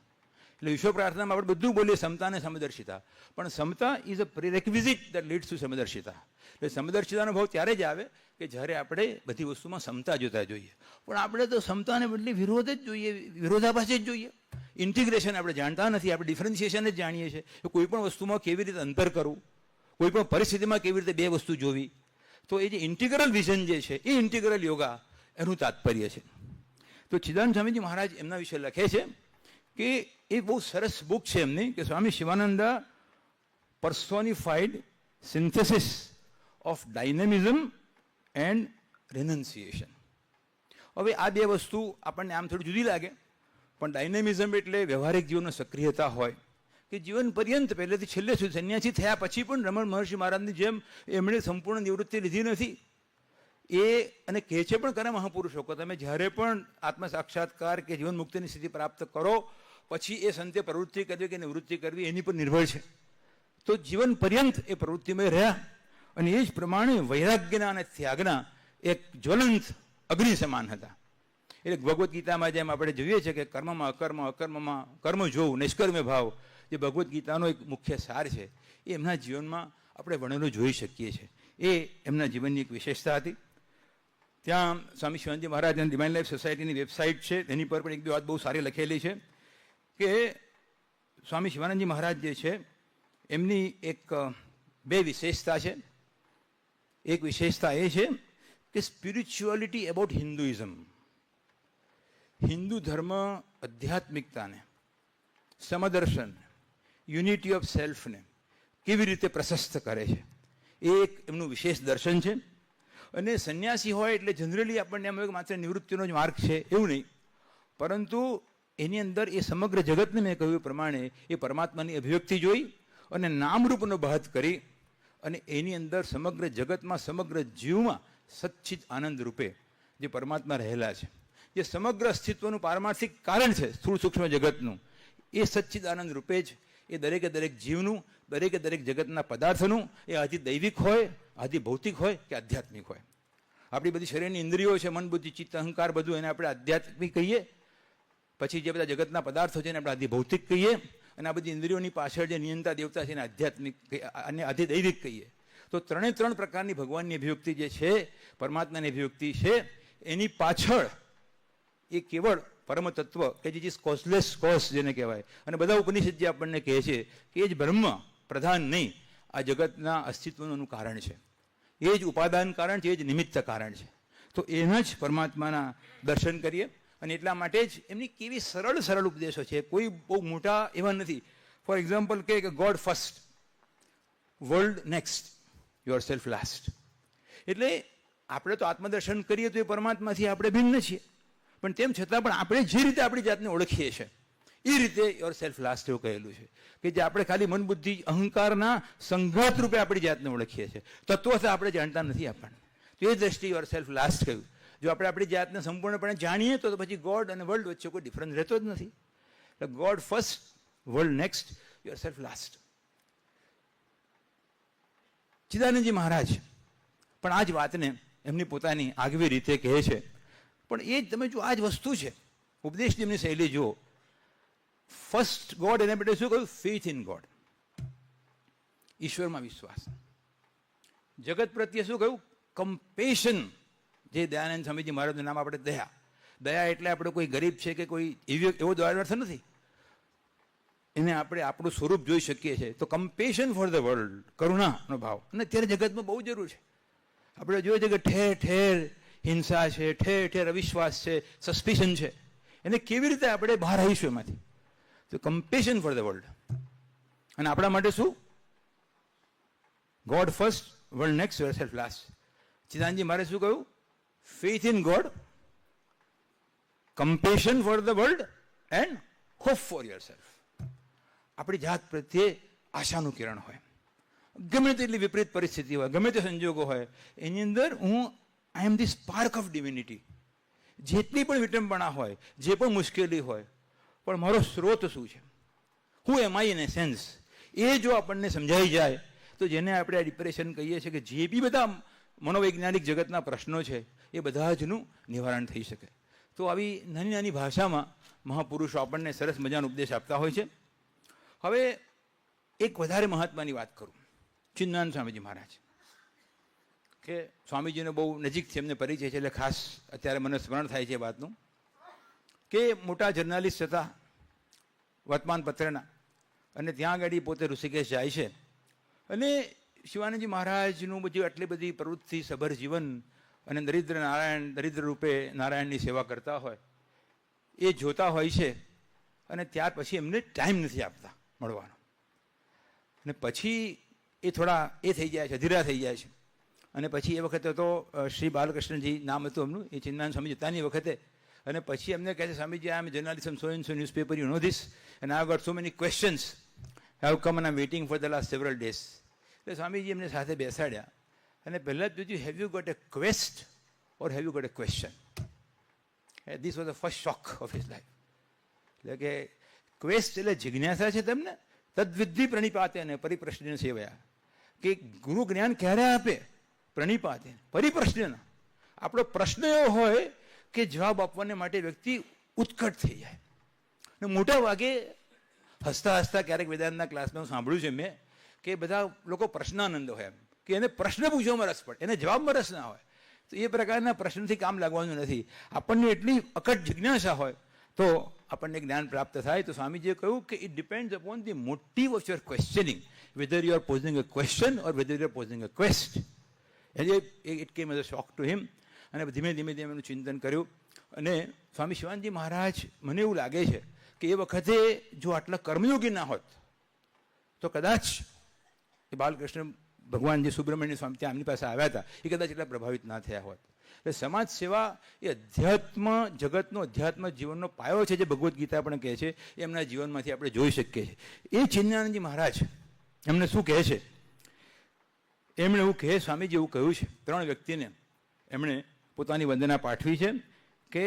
એટલે વિશ્વ પ્રાર્થનામાં આપણે બધું બોલીએ સમતા અને સમદર્શિતા, પણ સમતા is a prerequisite that leads to સમદર્શિતા. એટલે સમદર્શિતાનો ભાવ ત્યારે જ આવે કે જ્યારે આપણે બધી વસ્તુમાં સમતા જોતા જોઈએ. પણ આપણે તો સમતાને બદલે વિરોધ જ જોઈએ, વિરોધાભાસ જ જોઈએ. ઇન્ટિગ્રેશન આપણે જાણતા નથી, આપણે ડિફરન્સિએશન જ જાણીએ છીએ કે કોઈ પણ વસ્તુમાં કેવી રીતે અંતર કરવું, કોઈ પણ પરિસ્થિતિમાં કેવી રીતે બે વસ્તુ જોવી. તો એ જે ઇન્ટિગ્રલ વિઝન જે છે એ ઇન્ટિગ્રલ યોગા એનું તાત્પર્ય છે. તો ચિદાનંદ સ્વામીજી મહારાજ એમના વિશે લખે છે કે એ બહુ સરસ બુક છે એમની કે સ્વામી શિવાનંદા પર્સોનિફાઈડ સિન્થેસિસ ઓફ ડાયનેમિઝમ એન્ડ રેનન્સિએશન. હવે આ બે વસ્તુ આપણને આમ થોડી જુદી લાગે, પણ ડાયનેમિઝમ એટલે વ્યવહારિક જીવનનો સક્રિયતા હોય કે જીવન પર્યંત પહેલેથી છેલ્લે સુધી સંન્યાસી થયા પછી પણ રમણ મહર્ષિ મહારાજની જેમ એમણે સંપૂર્ણ નિવૃત્તિ લીધી નથી. એ અને કહે છે પણ કરે મહાપુરુષો કે તમે જ્યારે પણ આત્મ સાક્ષાત્કાર કે જીવન મુક્તિની સ્થિતિ પ્રાપ્ત કરો પછી એ સંતે પ્રવૃત્તિ કરવી કે નિવૃત્તિ કરવી એની પર નિર્ભર છે. તો જીવન પર્યંત એ પ્રવૃત્તિમય રહ્યા અને એ જ પ્રમાણે વૈરાગ્યના અને ત્યાગના એક જ્વલંત અગ્નિ સમાન હતા. એટલે ભગવદ્ ગીતામાં જેમ આપણે જોઈએ છીએ કે કર્મમાં અકર્મ, અકર્મમાં કર્મ જોવું, નિષ્કર્મ્ય ભાવ, જે ભગવદ્ ગીતાનો એક મુખ્ય સાર છે એ એમના જીવનમાં આપણે વણેલો જોઈ શકીએ છીએ. એ એમના જીવનની એક વિશેષતા હતી. ત્યાં સ્વામી શિવાનંદજી મહારાજ અને ડિવાઇન લાઈફ સોસાયટીની વેબસાઇટ છે એની પર પણ એક બે વાત બહુ સારી લખેલી છે કે સ્વામી શિવાનંદજી મહારાજ જે છે એમની એક બે વિશેષતા છે. એક વિશેષતા એ છે કે સ્પિરિચ્યુઆલિટી એબાઉટ હિન્દુઇઝમ, હિન્દુ ધર્મ આધ્યાત્મિકતાને, સમદર્શન, યુનિટી ઓફ સેલ્ફને કેવી રીતે પ્રશસ્ત કરે છે એ એક એમનું વિશેષ દર્શન છે. અને સંન્યાસી હોય એટલે જનરલી આપણને એમ માત્ર નિવૃત્તિનો જ માર્ગ છે એવું નહીં, પરંતુ એની અંદર એ સમગ્ર જગતને મેં કહ્યું પ્રમાણે એ પરમાત્માની અભિવ્યક્તિ જોઈ અને નામરૂપનો બાદ કરી અને એની અંદર સમગ્ર જગતમાં, સમગ્ર જીવમાં સચ્ચિત આનંદ રૂપે જે પરમાત્મા રહેલા છે, જે સમગ્ર અસ્તિત્વનું પારમાર્થિક કારણ છે સ્થૂળ સૂક્ષ્મ જગતનું, એ સચ્ચિદ આનંદ રૂપે જ એ દરેકે દરેક જીવનું, દરેકે દરેક જગતના પદાર્થનું, એ આદિ દૈવિક હોય, આદિ ભૌતિક હોય કે આધ્યાત્મિક હોય. આપણી બધી શરીરની ઇન્દ્રિયો છે, મન, બુદ્ધિ, ચિત્ત, અહંકાર, બધું એને આપણે આધ્યાત્મિક કહીએ. પછી જે બધા જગતના પદાર્થો છે એને આપણે આદિ ભૌતિક કહીએ. અને આ બધી ઇન્દ્રિયોની પાછળ જે નિયંતા દેવતા છે એને આધ્યાત્મિક અને આદિ દૈવિક કહીએ. તો ત્રણે ત્રણ પ્રકારની ભગવાનની અભિવ્યક્તિ જે છે, પરમાત્માની અભિવ્યક્તિ છે, એની પાછળ એ કેવળ પરમ તત્વ કે જે કોઝલેસ કોઝ જેને કહેવાય, અને બધા ઉપનિષદ જે આપણને કહે છે કે એ જ બ્રહ્મ પ્રધાન નહીં, આ જગતના અસ્તિત્વનું કારણ છે, એ જ ઉપાદાન કારણ છે, એ જ નિમિત્ત કારણ છે. તો એના જ પરમાત્માના દર્શન કરીએ. અને એટલા માટે જ એમની કેવી સરળ સરળ ઉપદેશો છે, કોઈ બહુ મોટા એવા નથી. ફોર એક્ઝામ્પલ કે God first, world next, yourself last. એટલે આપણે તો આત્મદર્શન કરીએ તો એ પરમાત્માથી આપણે ભિન્ન છીએ, પણ તેમ છતાં પણ આપણે જે રીતે આપણી જાતને ઓળખીએ છીએ એ રીતે યોર સેલ્ફ લાસ્ટ એવું કહેલું છે કે જે આપણે ખાલી મન, બુદ્ધિ, અહંકારના સંઘાત રૂપે આપણી જાતને ઓળખીએ છીએ, તત્વથી આપણે જાણતા નથી આપણને. તો એ દ્રષ્ટિએ યોર સેલ્ફ લાસ્ટ કહ્યું. જો આપણે આપણી જાતને સંપૂર્ણપણે જાણીએ તો પછી ગોડ અને વર્લ્ડ વચ્ચે કોઈ ડિફરન્સ રહેતો જ નથી. એટલે God first, world next, yourself last. Chidanandaji Maharaj પણ આ જ વાતને એમની પોતાની આગવી રીતે કહે છે. પણ એ જ તમે જો આ જ વસ્તુ છે, ઉપદેશની એમની શૈલી જુઓ, ફર્સ્ટ ગોડ, એને માટે શું કહ્યું? ફેથ ઇન ગોડ, ઈશ્વરમાં વિશ્વાસ. જગત પ્રત્યે શું કહ્યું? કમ્પેશન. જે દયાનંદ સ્વામીજી મહારાજનું નામ આપણે દયા. દયા એટલે આપણે કોઈ ગરીબ છે કે કોઈ એવો દ્વારથ નથી, એને આપણે આપણું સ્વરૂપ જોઈ શકીએ છીએ. તો કમ્પેશન ફોર ધ વર્લ્ડ, કરુણાનો ભાવ. અને અત્યારે જગતમાં બહુ જરૂર છે. આપણે જોઈએ છીએ કે ઠેર ઠેર હિંસા છે, ઠેર ઠેર અવિશ્વાસ છે, સસ્પિશન છે. એને કેવી રીતે આપણે બહાર આવીશું એમાંથી? તો કમ્પેશન ફોર ધ વર્લ્ડ. અને આપણા માટે શું? God first, world next, yourself last. Chidanandaji મારે શું કહ્યું? Faith in God, compassion for the world and hope for yourself. આપણી જાત પ્રત્યે આશાનું કિરણ હોય. ગમે તેટલી વિપરીત પરિસ્થિતિ હોય, ગમે તે સંજોગો હોય, એની અંદર I am the spark of divinity. જેટલી પણ વિટંબણા હોય, જે પણ મુશ્કેલી હોય, પણ મારો સ્ત્રોત શું છે? હું એમ આઈ ઇન એ સેન્સ. એ જો આપણને સમજાઈ જાય તો જેને આપણે આ ડિપ્રેશન કહીએ છીએ, કે જે બી બધા મનોવૈજ્ઞાનિક જગતના પ્રશ્નો છે એ બધા જનું નિવારણ થઈ શકે. તો આવી નાની નાની ભાષામાં મહાપુરુષો આપણને સરસ મજાનો ઉપદેશ આપતા હોય છે. હવે એક વધારે મહત્વની વાત કરું. ચિન્નાનંદ સ્વામીજી મહારાજ, કે સ્વામીજીને બહુ નજીકથી એમને પરિચય છે, એટલે ખાસ અત્યારે મને સ્મરણ થાય છે વાતનું, કે મોટા જર્નાલિસ્ટ હતા વર્તમાનપત્રના, અને ત્યાં આગળ પોતે ઋષિકેશ જાય છે. અને શિવાનંદજી મહારાજનું બધી આટલી બધી પ્રવૃત્તિ સભર જીવન, અને દરિદ્ર રૂપે નારાયણની સેવા કરતા હોય એ જોતા હોય છે. અને ત્યાર પછી એમને ટાઈમ નથી આપતા મળવાનો. અને પછી એ થોડા થઈ જાય છે, અધીરા થઈ જાય છે. અને પછી એ વખતે તો શ્રી બાલકૃષ્ણજી નામ હતું એમનું, એ ચિન્નાનંદ સ્વામી જતાની વખતે. અને પછી એમને કહે છે, Swamiji, I am journalism, so in so newspaper, you know this, and I got so many questions, have come and I am waiting for the last several days. એટલે સ્વામીજી એમને સાથે બેસાડ્યા અને પહેલાં જ પૂછ્યું, have you got a quest or have you got a question? This was the first shock of his life. એટલે કે ક્વેસ્ટ એટલે જિજ્ઞાસા છે તમને, તદ્વિધિ પ્રણિપાતે અને પરિપ્રશ્ન સેવયા. કે ગુરુ જ્ઞાન ક્યારે આપે? પ્રણિપાતે, પરિપ્રશ્ન. આપણો પ્રશ્ન એવો હોય કે જવાબ આપવાને માટે વ્યક્તિ ઉત્કટ થઈ જાય. અને મોટા ભાગે હસતા હસતા ક્યારેક વેદાંતના ક્લાસમાં સાંભળ્યું છે મેં, કે બધા લોકો પ્રશ્નાનંદ હોય એમ, કે એને પ્રશ્ન પૂછવામાં રસ પડે, એને જવાબમાં રસ ના હોય. તો એ પ્રકારના પ્રશ્નથી કામ લાગવાનું નથી. આપણને એટલી અકટ જિજ્ઞાસા હોય તો આપણને જ્ઞાન પ્રાપ્ત થાય. તો સ્વામીજીએ કહ્યું કે it depends upon the motive of your questioning, whether you are posing a question or whether you are posing a quest. It came as a shock to him. અને ધીમે ધીમે એનું ચિંતન કર્યું. અને સ્વામી શિવાનંદજી મહારાજ, મને એવું લાગે છે કે એ વખતે જો આટલા કર્મયોગી ના હોત તો કદાચ એ બાલકૃષ્ણ ભગવાન જે સુબ્રમણ્ય સ્વામી ત્યાં એમની પાસે આવ્યા હતા, એ કદાચ એટલા પ્રભાવિત ના થયા હોત. એટલે સમાજ સેવા એ અધ્યાત્મ જગતનો, અધ્યાત્મ જીવનનો પાયો છે, જે ભગવદ્ ગીતા પણ કહે છે. એમના જીવનમાંથી આપણે જોઈ શકીએ છીએ. એ ચિન્નાનંદજી મહારાજ એમને શું કહે છે? એમણે એવું કહે, સ્વામીજી એવું કહ્યું છે, 3 વ્યક્તિને એમણે પોતાની વંદના પાઠવી છે, કે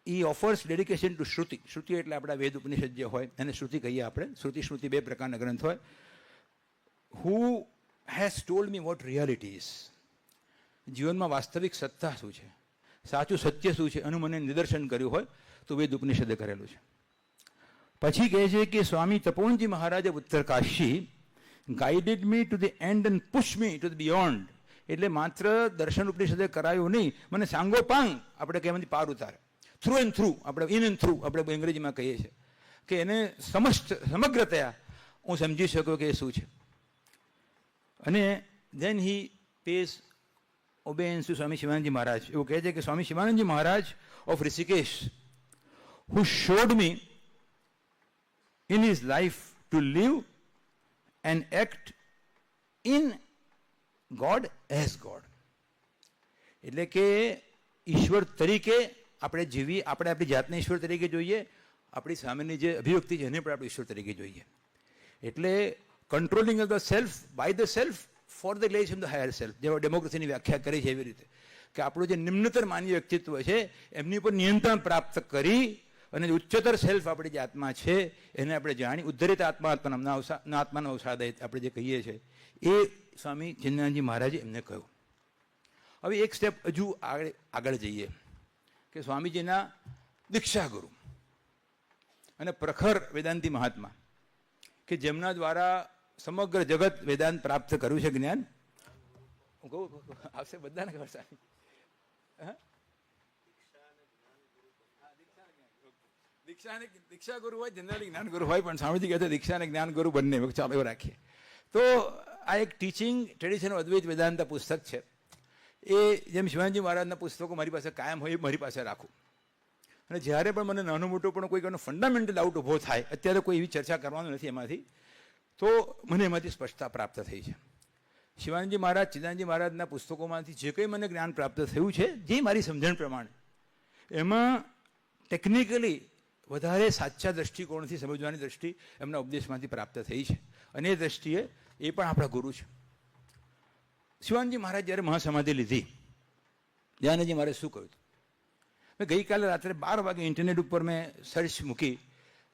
ઈ ઓફર્સ ડેડિકેશન ટુ શ્રુતિ. શ્રુતિ એટલે આપણા વેદ ઉપનિષદ જે હોય એને શ્રુતિ કહીએ આપણે. શ્રુતિ સ્મૃતિ 2 પ્રકારના ગ્રંથ હોય. Who has told me vote reality is. જીવનમાં વાસ્તવિક સત્તા શું છે, સાચું સત્ય શું છે, એનું મને નિદર્શન કર્યું હોય તો વેદ ઉપનિષદે કરેલું છે. પછી કહે છે કે સ્વામી તપોવનજી મહારાજે Uttarkashi guided me to the end and push me to the beyond. એટલે માત્ર દર્શન ઉપનિષદે કરાયું નહીં, મને સાંગોપાંગ આપણે કહેવાથી પાર ઉતારે. થ્રુ એન્ડ થ્રુ, આપણે ઇન એન્ડ થ્રુ આપણે અંગ્રેજીમાં કહીએ છીએ, કે એને સમગ્રતયા હું સમજી શકું કે એ શું છે. અને then he pays obeisance to Swami Shivanandji Maharaj. એવું કહે છે કે Swami Shivanandji Maharaj of Rishikesh, who showed me in his life to live and act in God as God. એટલે કે ઈશ્વર તરીકે આપણે જીવી, આપણે આપણી જાતને ઈશ્વર તરીકે જોઈએ, આપણી સામેની જે અભિવ્યક્તિ છે એને પણ આપણે ઈશ્વર તરીકે જોઈએ. એટલે controlling of the self by the self for the grace of the higher self. જેવા ડેમોક્રેસીની વ્યાખ્યા કરી છે એવી રીતે, કે આપણું જે નિમ્નતર માનવીય વ્યક્તિત્વ છે એમની પર નિયંત્રણ પ્રાપ્ત કરી અને ઉચ્ચતર સેલ્ફ આપણી જે આત્મા છે એને આપણે જાણી, ઉદ્ધરિત આત્માનો અવસાદય આપણે જે કહીએ છીએ, એ સ્વામી ચિન્નાનંદજી મહારાજે એમને કહ્યું. હવે એક સ્ટેપ હજુ આગળ જઈએ, કે સ્વામીજીના દીક્ષા ગુરુ અને પ્રખર વેદાંતી મહાત્મા કે જેમના દ્વારા સમગ્ર જગત વેદાંત પ્રાપ્ત કર્યું છે, જ્ઞાન. હું કહું આવશે બધાને ખબર છે. દીક્ષા ગુરુ હોય, જનરલી જ્ઞાન ગુરુ હોય, પણ સ્વામીજી કહે છે દીક્ષા અને જ્ઞાન ગુરુ બંને. ચાલો એવું રાખીએ. તો આ એક ટીચિંગ ટ્રેડિશન અદ્વૈત વેદાંત પુસ્તક છે. એ જેમ શિવાનંદજી મહારાજના પુસ્તકો મારી પાસે કાયમ હોય એ મારી પાસે રાખું. અને જ્યારે પણ મને નાનું મોટું પણ કોઈ ફંડામેન્ટલ ડાઉટ ઊભો થાય, અત્યારે કોઈ એવી ચર્ચા કરવાનું નથી એમાંથી, તો મને એમાંથી સ્પષ્ટતા પ્રાપ્ત થઈ છે. શિવાનંદજી મહારાજ, ચિદાનંદજી મહારાજના પુસ્તકોમાંથી જે કંઈ મને જ્ઞાન પ્રાપ્ત થયું છે, જે મારી સમજણ પ્રમાણે, એમાં ટેકનિકલી વધારે સાચા દૃષ્ટિકોણથી સમજવાની દૃષ્ટિ એમના ઉપદેશમાંથી પ્રાપ્ત થઈ છે. અને એ દૃષ્ટિએ એ પણ આપણા ગુરુ છે. શિવાનંદજી મહારાજ જ્યારે મહાસમાધિ લીધી, દયાનંદજી મહારાજ શું કહ્યું? મેં ગઈકાલે રાત્રે 12 વાગે ઇન્ટરનેટ ઉપર મેં સર્ચ મૂકી.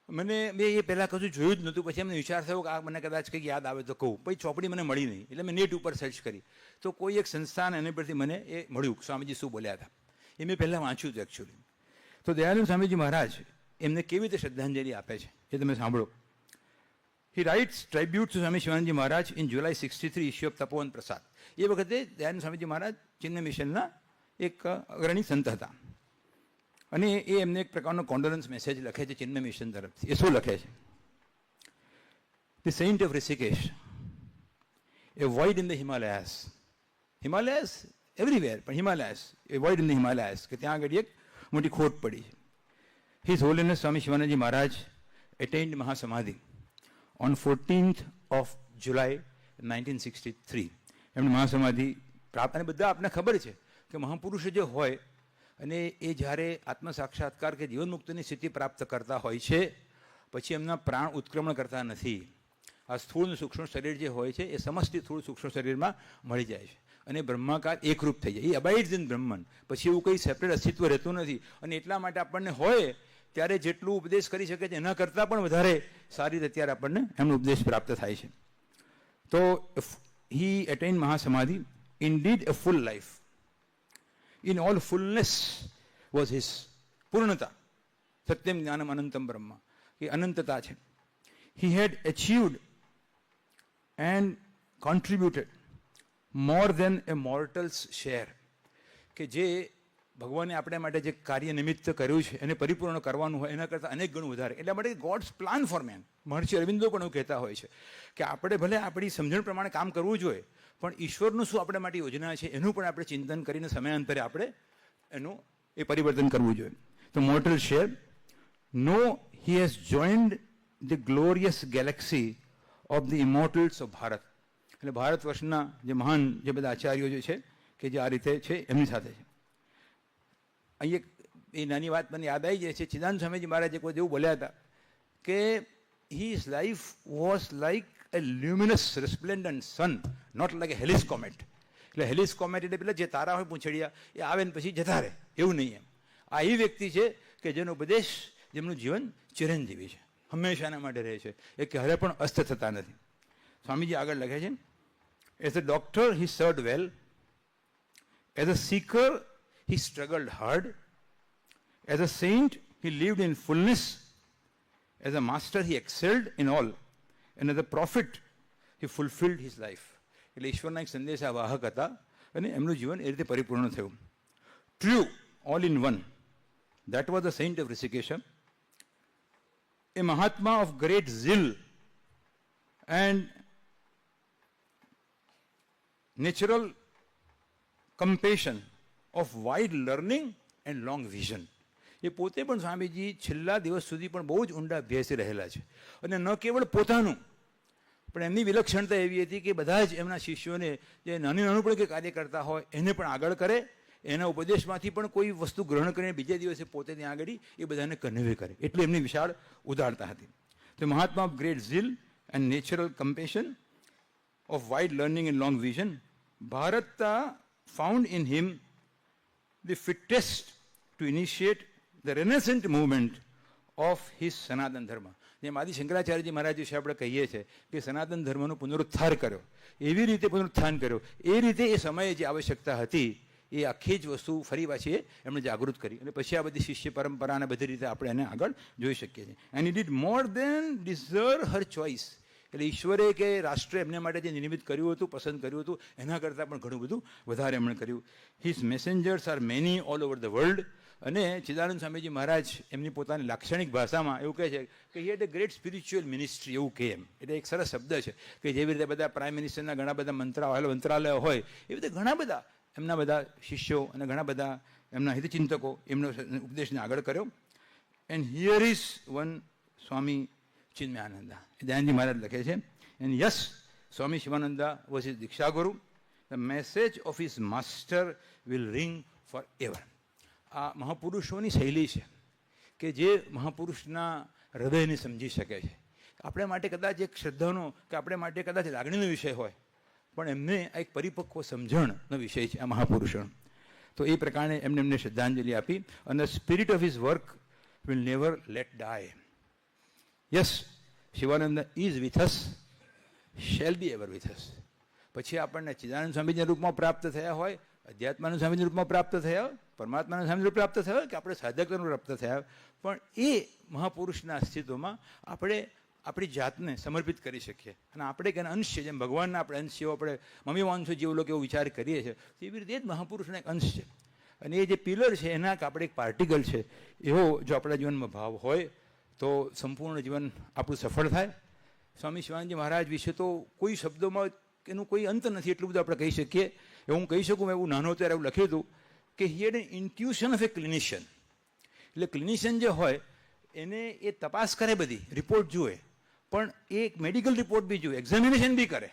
મેં એ પહેલાં કશું જોયું જ નહોતું. પછી એમને વિચાર થયો કે આ મને કદાચ કંઈક યાદ આવે તો કહું. પછી ચોપડી મને મળી નહીં, એટલે મેં નેટ ઉપર સર્ચ કરી. તો કોઈ એક સંસ્થાન એની પરથી મને એ મળ્યું, સ્વામીજી શું બોલ્યા હતા. એ મેં પહેલાં વાંચ્યું હતું એકચ્યુઅલી. તો દયાનંદ સ્વામીજી મહારાજ એમને કેવી રીતે શ્રદ્ધાંજલિ આપે છે એ તમે સાંભળો. He writes tribute to Swami Shivananji Maharaj in July 63 issue of Tapovan Prasad. એ વખતે દયાનંદ સ્વામીજી મહારાજ ચિન્મય મિશનના એક અગ્રણી સંત હતા. અને એ એમને એક પ્રકારનો કોન્ડોલન્સ મેસેજ લખે છે ચિન્મય મિશન તરફથી. એ શું લખે છે? The saint of Rishikesh, a void in the Himalayas. Himalayas everywhere, પણ Himalayas, a void in the Himalayas, કે ત્યાં આગળ એક મોટી ખોટ પડી છે. His Holiness Swami Shivananji Maharaj attained Mahasamadhi on 14th of July 1963. એમણે મહાસમાધિ પ્રાપ્ત. અને બધા આપને ખબર છે કે મહાપુરુષ જે હોય અને એ જ્યારે આત્મસાક્ષાત્કાર કે જીવન મુક્તિની સ્થિતિ પ્રાપ્ત કરતા હોય છે, પછી એમના પ્રાણ ઉત્ક્રમણ કરતા નથી. આ સ્થૂળ સૂક્ષ્મ શરીર જે હોય છે એ સમષ્ટિ સ્થૂળ સૂક્ષ્મ શરીરમાં મળી જાય છે અને બ્રહ્માકાર એકરૂપ થઈ જાય. એ અબાઇડ્સ ઇન બ્રહ્મન. પછી એવું કંઈ સેપરેટ અસ્તિત્વ રહેતું નથી. અને એટલા માટે આપણને હોય ત્યારે જેટલું ઉપદેશ કરી શકે છે એના કરતાં પણ વધારે સારી રીતે અત્યારે આપણને એમનો ઉપદેશ પ્રાપ્ત થાય છે. તો he attained Mahasamadhi, indeed a full life. In all fullness was his પૂર્ણતા. સત્યમ જ્ઞાનમ અનંતમ બ્રહ્મ. એ અનંતતા છે. He had achieved and contributed more than a mortal's share. કે જે ભગવાને આપણે માટે જે કાર્ય નિમિત્ત કર્યું છે એને પરિપૂર્ણ કરવાનું હોય એના કરતાં અનેક ગણું વધારે. એટલા માટે ગોડ્સ પ્લાન ફોર મેન. મહર્ષિ અરવિંદો પણ એવું કહેતા હોય છે કે આપણે ભલે આપણી સમજણ પ્રમાણે કામ કરવું જોઈએ, પણ ઈશ્વરનું શું આપણે માટે યોજના છે એનું પણ આપણે ચિંતન કરીને સમયાંતરે આપણે એનું એ પરિવર્તન કરવું જોઈએ. તો mortal share, no he has joined the glorious galaxy of the immortals of Bharat. એટલે ભારત વર્ષના જે મહાન જે બધા આચાર્યો જે છે કે જે આ રીતે છે એમની સાથે છે. અહીં એ નાની વાત મને યાદ આવી જાય છે. ચિદાનંદ સ્વામીજી મહારાજે કોઈ એવું બોલ્યા હતા કે his life was like a luminous resplendent sun, not like a Halley's comet. એટલે હેલિસ કોમેટ એટલે પેલા જે તારા હોય પૂંછડિયા એ આવે ને પછી જતા રહે, એવું નહીં. એમ આ એ વ્યક્તિ છે કે જેનો ઉપદેશ, જેમનું જીવન ચિરંજીવી છે, હંમેશાના માટે રહે છે, એ ક્યારે પણ અસ્ત થતા નથી. સ્વામીજી આગળ લખે છે, as a doctor he served well, as a seeker he struggled hard, as a saint he lived in fullness, as a master he excelled in all, and as a prophet he fulfilled his life. એટલે ઈશ્વરના એક સંદેશા વાહક હતા અને એમનું જીવન એ રીતે પરિપૂર્ણ થયું. True, all in one, that was the saint of Rishikesh, a Mahatma of great zeal and natural compassion, of wide learning and long vision. એ પોતે પણ સ્વામીજી છેલ્લા દિવસ સુધી પણ બહુ જ ઊંડા અભ્યાસી રહેલા છે. અને ન કેવળ પોતાનું, પણ એમની વિલક્ષણતા એવી હતી કે બધા જ એમના શિષ્યોને જે નાનું પણ કંઈ કાર્ય કરતા હોય એને પણ આગળ કરે, એના ઉપદેશમાંથી પણ કોઈ વસ્તુ ગ્રહણ કરીને બીજા દિવસે પોતે ત્યાં આગળ એ બધાને કન્વે કરે. એટલી એમની વિશાળ ઉદારતા હતી. તો Mahatma of great zeal and natural compassion, of wide learning and long vision, Bharata found in him the fittest to initiate the renaissance movement of his Sanatan Dharma. જેમ આદિ શંકરાચાર્યજી મહારાજ વિશે આપણે કહીએ છીએ કે સનાતન ધર્મનો પુનરુત્થાન કર્યો, એવી રીતે પુનરુત્થાન કર્યો, એ રીતે એ સમયે જે આવશ્યકતા હતી એ આખી જ વસ્તુ ફરી પાછી એમણે જાગૃત કરી અને પછી આ બધી શિષ્ય પરંપરા અને બધી રીતે આપણે એને આગળ જોઈ શકીએ છીએ. And it did more than deserve her choice. એટલે ઈશ્વરે કે રાષ્ટ્રે એમને માટે જે નિર્મિત કર્યું હતું, પસંદ કર્યું હતું, એના કરતાં પણ ઘણું બધું વધારે એમણે કર્યું. His messengers are many all over the world. અને ચિદાનંદ સ્વામીજી મહારાજ એમની પોતાની લાક્ષણિક ભાષામાં એવું કહે છે કે હી હેડ એ ગ્રેટ સ્પિરિચ્યુઅલ મિનિસ્ટ્રી, એવું કહે એમ. એટલે એક સરસ શબ્દ છે કે જેવી રીતે બધા પ્રાઇમ મિનિસ્ટરના ઘણા બધા મંત્રાલયો હોય એવી રીતે ઘણા બધા એમના બધા શિષ્યો અને ઘણા બધા એમના હિતચિંતકો એમનો ઉપદેશને આગળ કર્યો. And here is one Swami Chinmayananda. Dayanandaji Maharaj લખે છે, and yes Swami Shivananda was his diksha guru. The message of his master will ring forever. આ મહાપુરુષોની શૈલી છે કે જે મહાપુરુષના હૃદયને સમજી શકે છે. આપણે માટે કદાચ એક શ્રદ્ધાનો કે આપણે માટે કદાચ લાગણીનો વિષય હોય, પણ એમને આ એક પરિપક્વ સમજણનો વિષય છે આ મહાપુરુષોનો. તો એ પ્રકારે એમને શ્રદ્ધાંજલિ આપી. અને the spirit of his work will never let die. Yes Shivananda is with us, shall be ever with us. પછી આપણને ચિદાનંદ સ્વામીજીના રૂપમાં પ્રાપ્ત થયા હોય, અધ્યાત્માનંદ સ્વામીના રૂપમાં પ્રાપ્ત થયા હોય, પરમાત્માના સ્વામીના રૂપ પ્રાપ્ત થયા હોય કે આપણે સાધકનું પ્રાપ્ત થયા હોય, પણ એ મહાપુરુષના અસ્તિત્વમાં આપણે આપણી જાતને સમર્પિત કરી શકીએ. અને આપણે કે અંશ છે, જેમ ભગવાનના આપણે અંશ જેવો આપણે મમ્મી વાંશો જેવો લોકો એવો વિચાર કરીએ છીએ, એવી રીતે જ મહાપુરુષનો એક અંશ છે. અને એ જે પિલર છે એના આપણે એક પાર્ટિકલ છે, એવો જો આપણા જીવનમાં ભાવ હોય તો સંપૂર્ણ જીવન આપણું સફળ થાય. સ્વામી શિવાનંદજી મહારાજ વિશે તો કોઈ શબ્દોમાં એનું કોઈ અંત નથી, એટલું બધું આપણે કહી શકીએ. એવું હું કહી શકું, એવું નાનો ત્યારે એવું લખ્યું હતું કે હી હેડ એન ઇન્ટ્યુશન ઓફ એ ક્લિનિશિયન. એટલે ક્લિનિશિયન જે હોય એને એ તપાસ કરે, બધી રિપોર્ટ જુએ, પણ એ એક મેડિકલ રિપોર્ટ બી જુએ, એક્ઝામિનેશન બી કરે,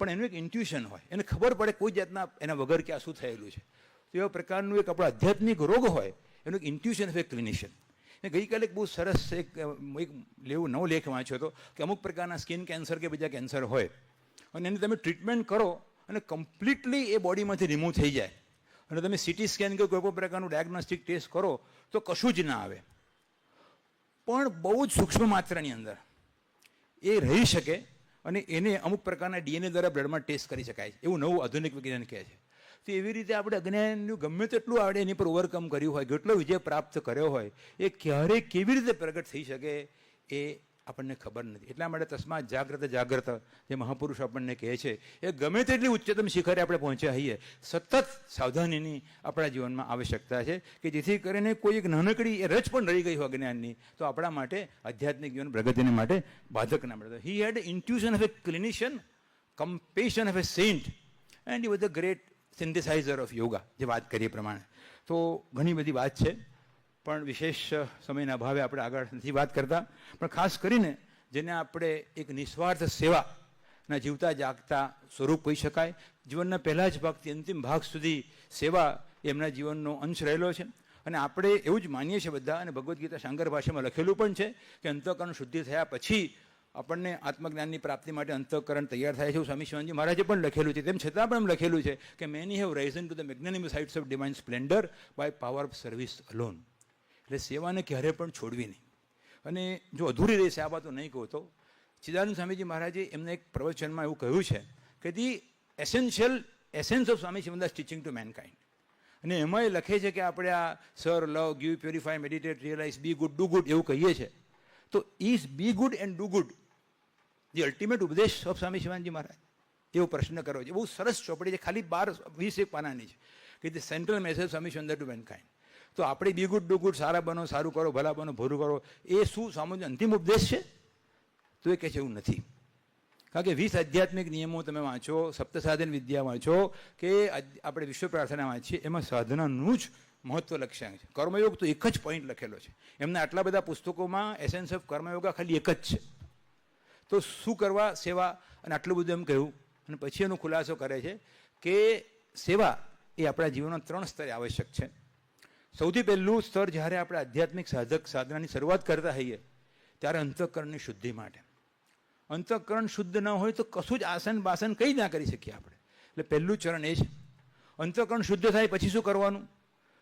પણ એનું એક ઇન્ટ્યુશન હોય, એને ખબર પડે કોઈ જાતના એના વગર કે આ શું થયેલું છે. તો એવા પ્રકારનું એક આપણો આધ્યાત્મિક રોગ હોય એનું એક ઇન્ટ્યુશન ઓફ એ ક્લિનિશિયન. ગઈકાલે એક બહુ સરસ એક નવો લેખ વાંચ્યો હતો કે અમુક પ્રકારના સ્કિન કેન્સર કે બીજા કેન્સર હોય અને એની તમે ટ્રીટમેન્ટ કરો અને કમ્પ્લીટલી એ બોડીમાંથી રિમૂવ થઈ જાય અને તમે સીટી સ્કેન કે કોઈ પણ પ્રકારનું ડાયગ્નોસ્ટિક ટેસ્ટ કરો તો કશું જ ના આવે, પણ બહુ જ સૂક્ષ્મ માત્રાની અંદર એ રહી શકે અને એને અમુક પ્રકારના ડીએનએ દ્વારા બ્લડમાં ટેસ્ટ કરી શકાય. એવું નવું આધુનિક વિજ્ઞાન કહે છે. તો એવી રીતે આપણે અજ્ઞાનનું ગમે તેટલું આપણે એની પર ઓવરકમ કર્યું હોય, કેટલો વિજય પ્રાપ્ત કર્યો હોય, એ ક્યારે કેવી રીતે પ્રગટ થઈ શકે એ આપણને ખબર નથી. એટલા માટે તસ્માત જાગ્રત જાગ્રત જે મહાપુરુષ આપણને કહે છે, એ ગમે તેટલી ઉચ્ચતમ શિખરે આપણે પહોંચ્યા હોઈએ, સતત સાવધાનીની આપણા જીવનમાં આવશ્યકતા છે કે જેથી કરીને કોઈ એક નાનકડી એ રચ પણ રહી ગઈ હોય અજ્ઞાનની તો આપણા માટે આધ્યાત્મિક જીવન પ્રગતિને માટે બાધક ના મળે. He had intuition of a clinician, compassion of a saint, and he was the great synthesizer of yoga, જે વાત કરીએ પ્રમાણે. તો ઘણી બધી વાત છે, પણ વિશેષ સમયના અભાવે આપણે આગળ નથી વાત કરતા. પણ ખાસ કરીને જેને આપણે એક નિસ્વાર્થ સેવાના જીવતા જાગતા સ્વરૂપ કહી શકાય. જીવનના પહેલા જ ભાગથી અંતિમ ભાગ સુધી સેવા એમના જીવનનો અંશ રહેલો છે. અને આપણે એવું જ માનીએ છીએ બધા, અને ભગવદ્ ગીતા શાંકર ભાષામાં લખેલું પણ છે કે અંતઃકરણ શુદ્ધિ થયા પછી આપણને આત્મજ્ઞાનની પ્રાપ્તિ માટે અંતઃકરણ તૈયાર થાય છે. એવું સ્વામી શિવાનંદજી મહારાજે પણ લખેલું છે. તેમ છતાં પણ એમ લખેલું છે કે many have risen to the magnanimous heights of divine splendour by power of service alone. એટલે સેવાને ક્યારે પણ છોડવી નહીં. અને જો અધૂરી રહેશે આ વાતો નહીં કહો તો ચિદાનંદ સ્વામીજી મહારાજે એમને એક પ્રવચનમાં એવું કહ્યું છે કે the essence of Swami Shivananda's teaching to mankind. અને એમાં એ લખે છે કે આપણે આ serve, love, give, purify, meditate, realize, be good, do good એવું કહીએ છીએ. તો is be good and do good the ultimate ઉપદેશ ઓફ સ્વામી શિવાનંદજી મહારાજ? એવો પ્રશ્ન કર્યો છે. બહુ સરસ ચોપડી છે, ખાલી 12-20 પાનાની છે કે the central message Swami Shivananda to mankind. તો આપણે બી ગુડ, ડુ ગુડ, સારા બનો, સારું કરો, ભલા બનો, ભલું કરો, એ શું સ્વામીનો અંતિમ ઉપદેશ છે? તો એ કહે છે એવું નથી. કારણ કે 20 આધ્યાત્મિક નિયમો તમે વાંચો, સપ્તસાધન વિદ્યા વાંચો કે આપણે વિશ્વ પ્રાર્થના વાંચીએ, એમાં સાધનાનું જ મહત્વ લક્ષ્યાંક છે. કર્મયોગ તો એક જ પોઈન્ટ લખેલો છે. એમના આટલા બધા પુસ્તકોમાં એસેન્સ ઓફ કર્મયોગા ખાલી એક જ છે. તો શું કરવા સેવા, અને આટલું બધું એમ કહ્યું અને પછી એનો ખુલાસો કરે છે કે સેવા એ આપણા જીવનના 3 સ્તરે આવશ્યક છે. સૌથી પહેલું સ્તર જ્યારે આપણે આધ્યાત્મિક સાધનાની શરૂઆત કરતા હોઈએ ત્યારે અંતઃકરણની શુદ્ધિ માટે. અંતઃકરણ શુદ્ધ ન હોય તો કશું જ આસન બાસન કંઈ ના કરી શકીએ આપણે. એટલે પહેલું ચરણ એ છે. અંતઃકરણ શુદ્ધ થાય પછી શું કરવાનું?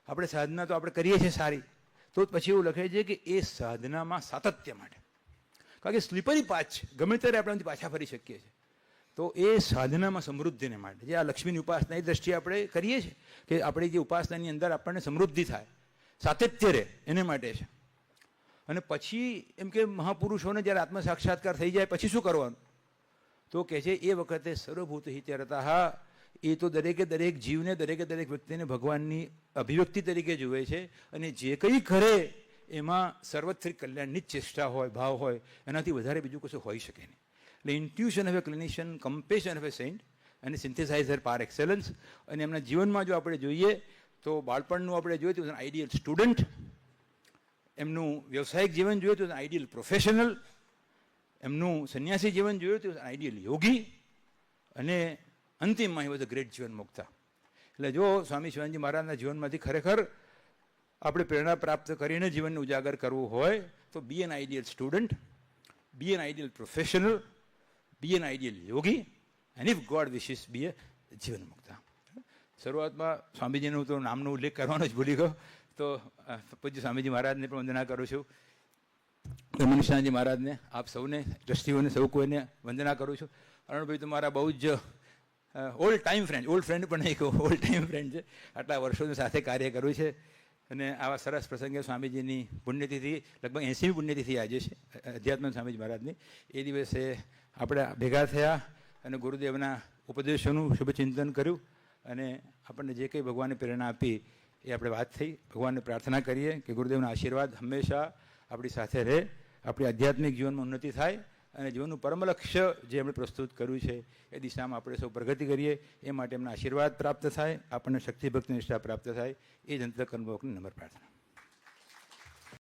આપણે સાધના તો આપણે કરીએ છીએ સારી, તો પછી એવું લખે છે કે એ સાધનામાં સાતત્ય માટે, કારણ કે સ્લીપરી પાથ છે, ગમે ત્યારે આપણે પાછા ફરી શકીએ છીએ. તો એ સાધનામાં સમૃદ્ધિને માટે જે આ લક્ષ્મીની ઉપાસના એ દ્રષ્ટિએ આપણે કરીએ છીએ કે આપણી જે ઉપાસનાની અંદર આપણને સમૃદ્ધિ થાય, સાતત્ય રહે, એને માટે છે. અને પછી એમ કે મહાપુરુષોને જ્યારે આત્મ સાક્ષાત્કાર થઈ જાય પછી શું કરવાનું? તો કહે છે એ વખતે સર્વભૂત હિતરતા, હા, એ તો દરેકે દરેક જીવને, દરેકે દરેક વ્યક્તિને ભગવાનની અભિવ્યક્તિ તરીકે જુએ છે. અને જે કંઈ કરે એમાં સર્વત્ર કલ્યાણની જ ચેષ્ટા હોય, ભાવ હોય, એનાથી વધારે બીજું કશું હોઈ શકે નહીં. એટલે intuition of a clinician, compassion of a saint અને સિન્થેસાઇઝર પાર એક્સેલન્સ. અને એમના જીવનમાં જો આપણે જોઈએ તો બાળપણનું આપણે જોઈએ તો આઈડિયલ સ્ટુડન્ટ, એમનું વ્યવસાયિક જીવન જોઈએ તો આઈડિયલ પ્રોફેશનલ, એમનું સંન્યાસી જીવન જોયું તો આઈડિયલ યોગી, અને અંતિમમાં એ બધું ગ્રેટ જીવન મુક્તા. એટલે જો સ્વામી શિવાનંદજી મહારાજના જીવનમાંથી ખરેખર આપણે પ્રેરણા પ્રાપ્ત કરીને જીવનને ઉજાગર કરવું હોય તો be an ideal student, be an ideal professional, be an ideal yogi, and if God wishes be a jivan mukta. શરૂઆતમાં સ્વામીજીનું તો નામનો ઉલ્લેખ કરવાનો જ ભૂલી ગયો, તો પૂજ્ય સ્વામીજી મહારાજને પણ વંદના કરું છું, મનીષાજી મહારાજને, આપ સૌને, ટ્રસ્ટીઓને, સૌ કોઈને વંદના કરું છું. અરુણભાઈ તો મારા બહુ જ old time friend, old friend પણ નહીં કહું, ઓલ્ડ ટાઈમ ફ્રેન્ડ છે. આટલા વર્ષોની સાથે કાર્ય કર્યું છે. અને આવા સરસ પ્રસંગે સ્વામીજીની પુણ્યતિથિ, લગભગ 80મી પુણ્યતિથિ આજે છે અધ્યાત્મ સ્વામીજી મહારાજની. એ દિવસે આપણે ભેગા થયા અને ગુરુદેવના ઉપદેશોનું શુભચિંતન કર્યું. અને આપણને જે કંઈ ભગવાને પ્રેરણા આપી એ આપણે વાત થઈ. ભગવાનને પ્રાર્થના કરીએ કે ગુરુદેવના આશીર્વાદ હંમેશા આપણી સાથે રહે, આપણી આધ્યાત્મિક જીવનમાં ઉન્નતિ થાય અને જીવનનું પરમ લક્ષ્ય જે એમણે પ્રસ્તુત કર્યું છે એ દિશામાં આપણે સૌ પ્રગતિ કરીએ. એ માટે એમના આશીર્વાદ પ્રાપ્ત થાય, આપણને શક્તિ ભક્તિ નિષ્ઠા પ્રાપ્ત થાય. એ જ અંતઃકરણની નમ્ર પ્રાર્થના.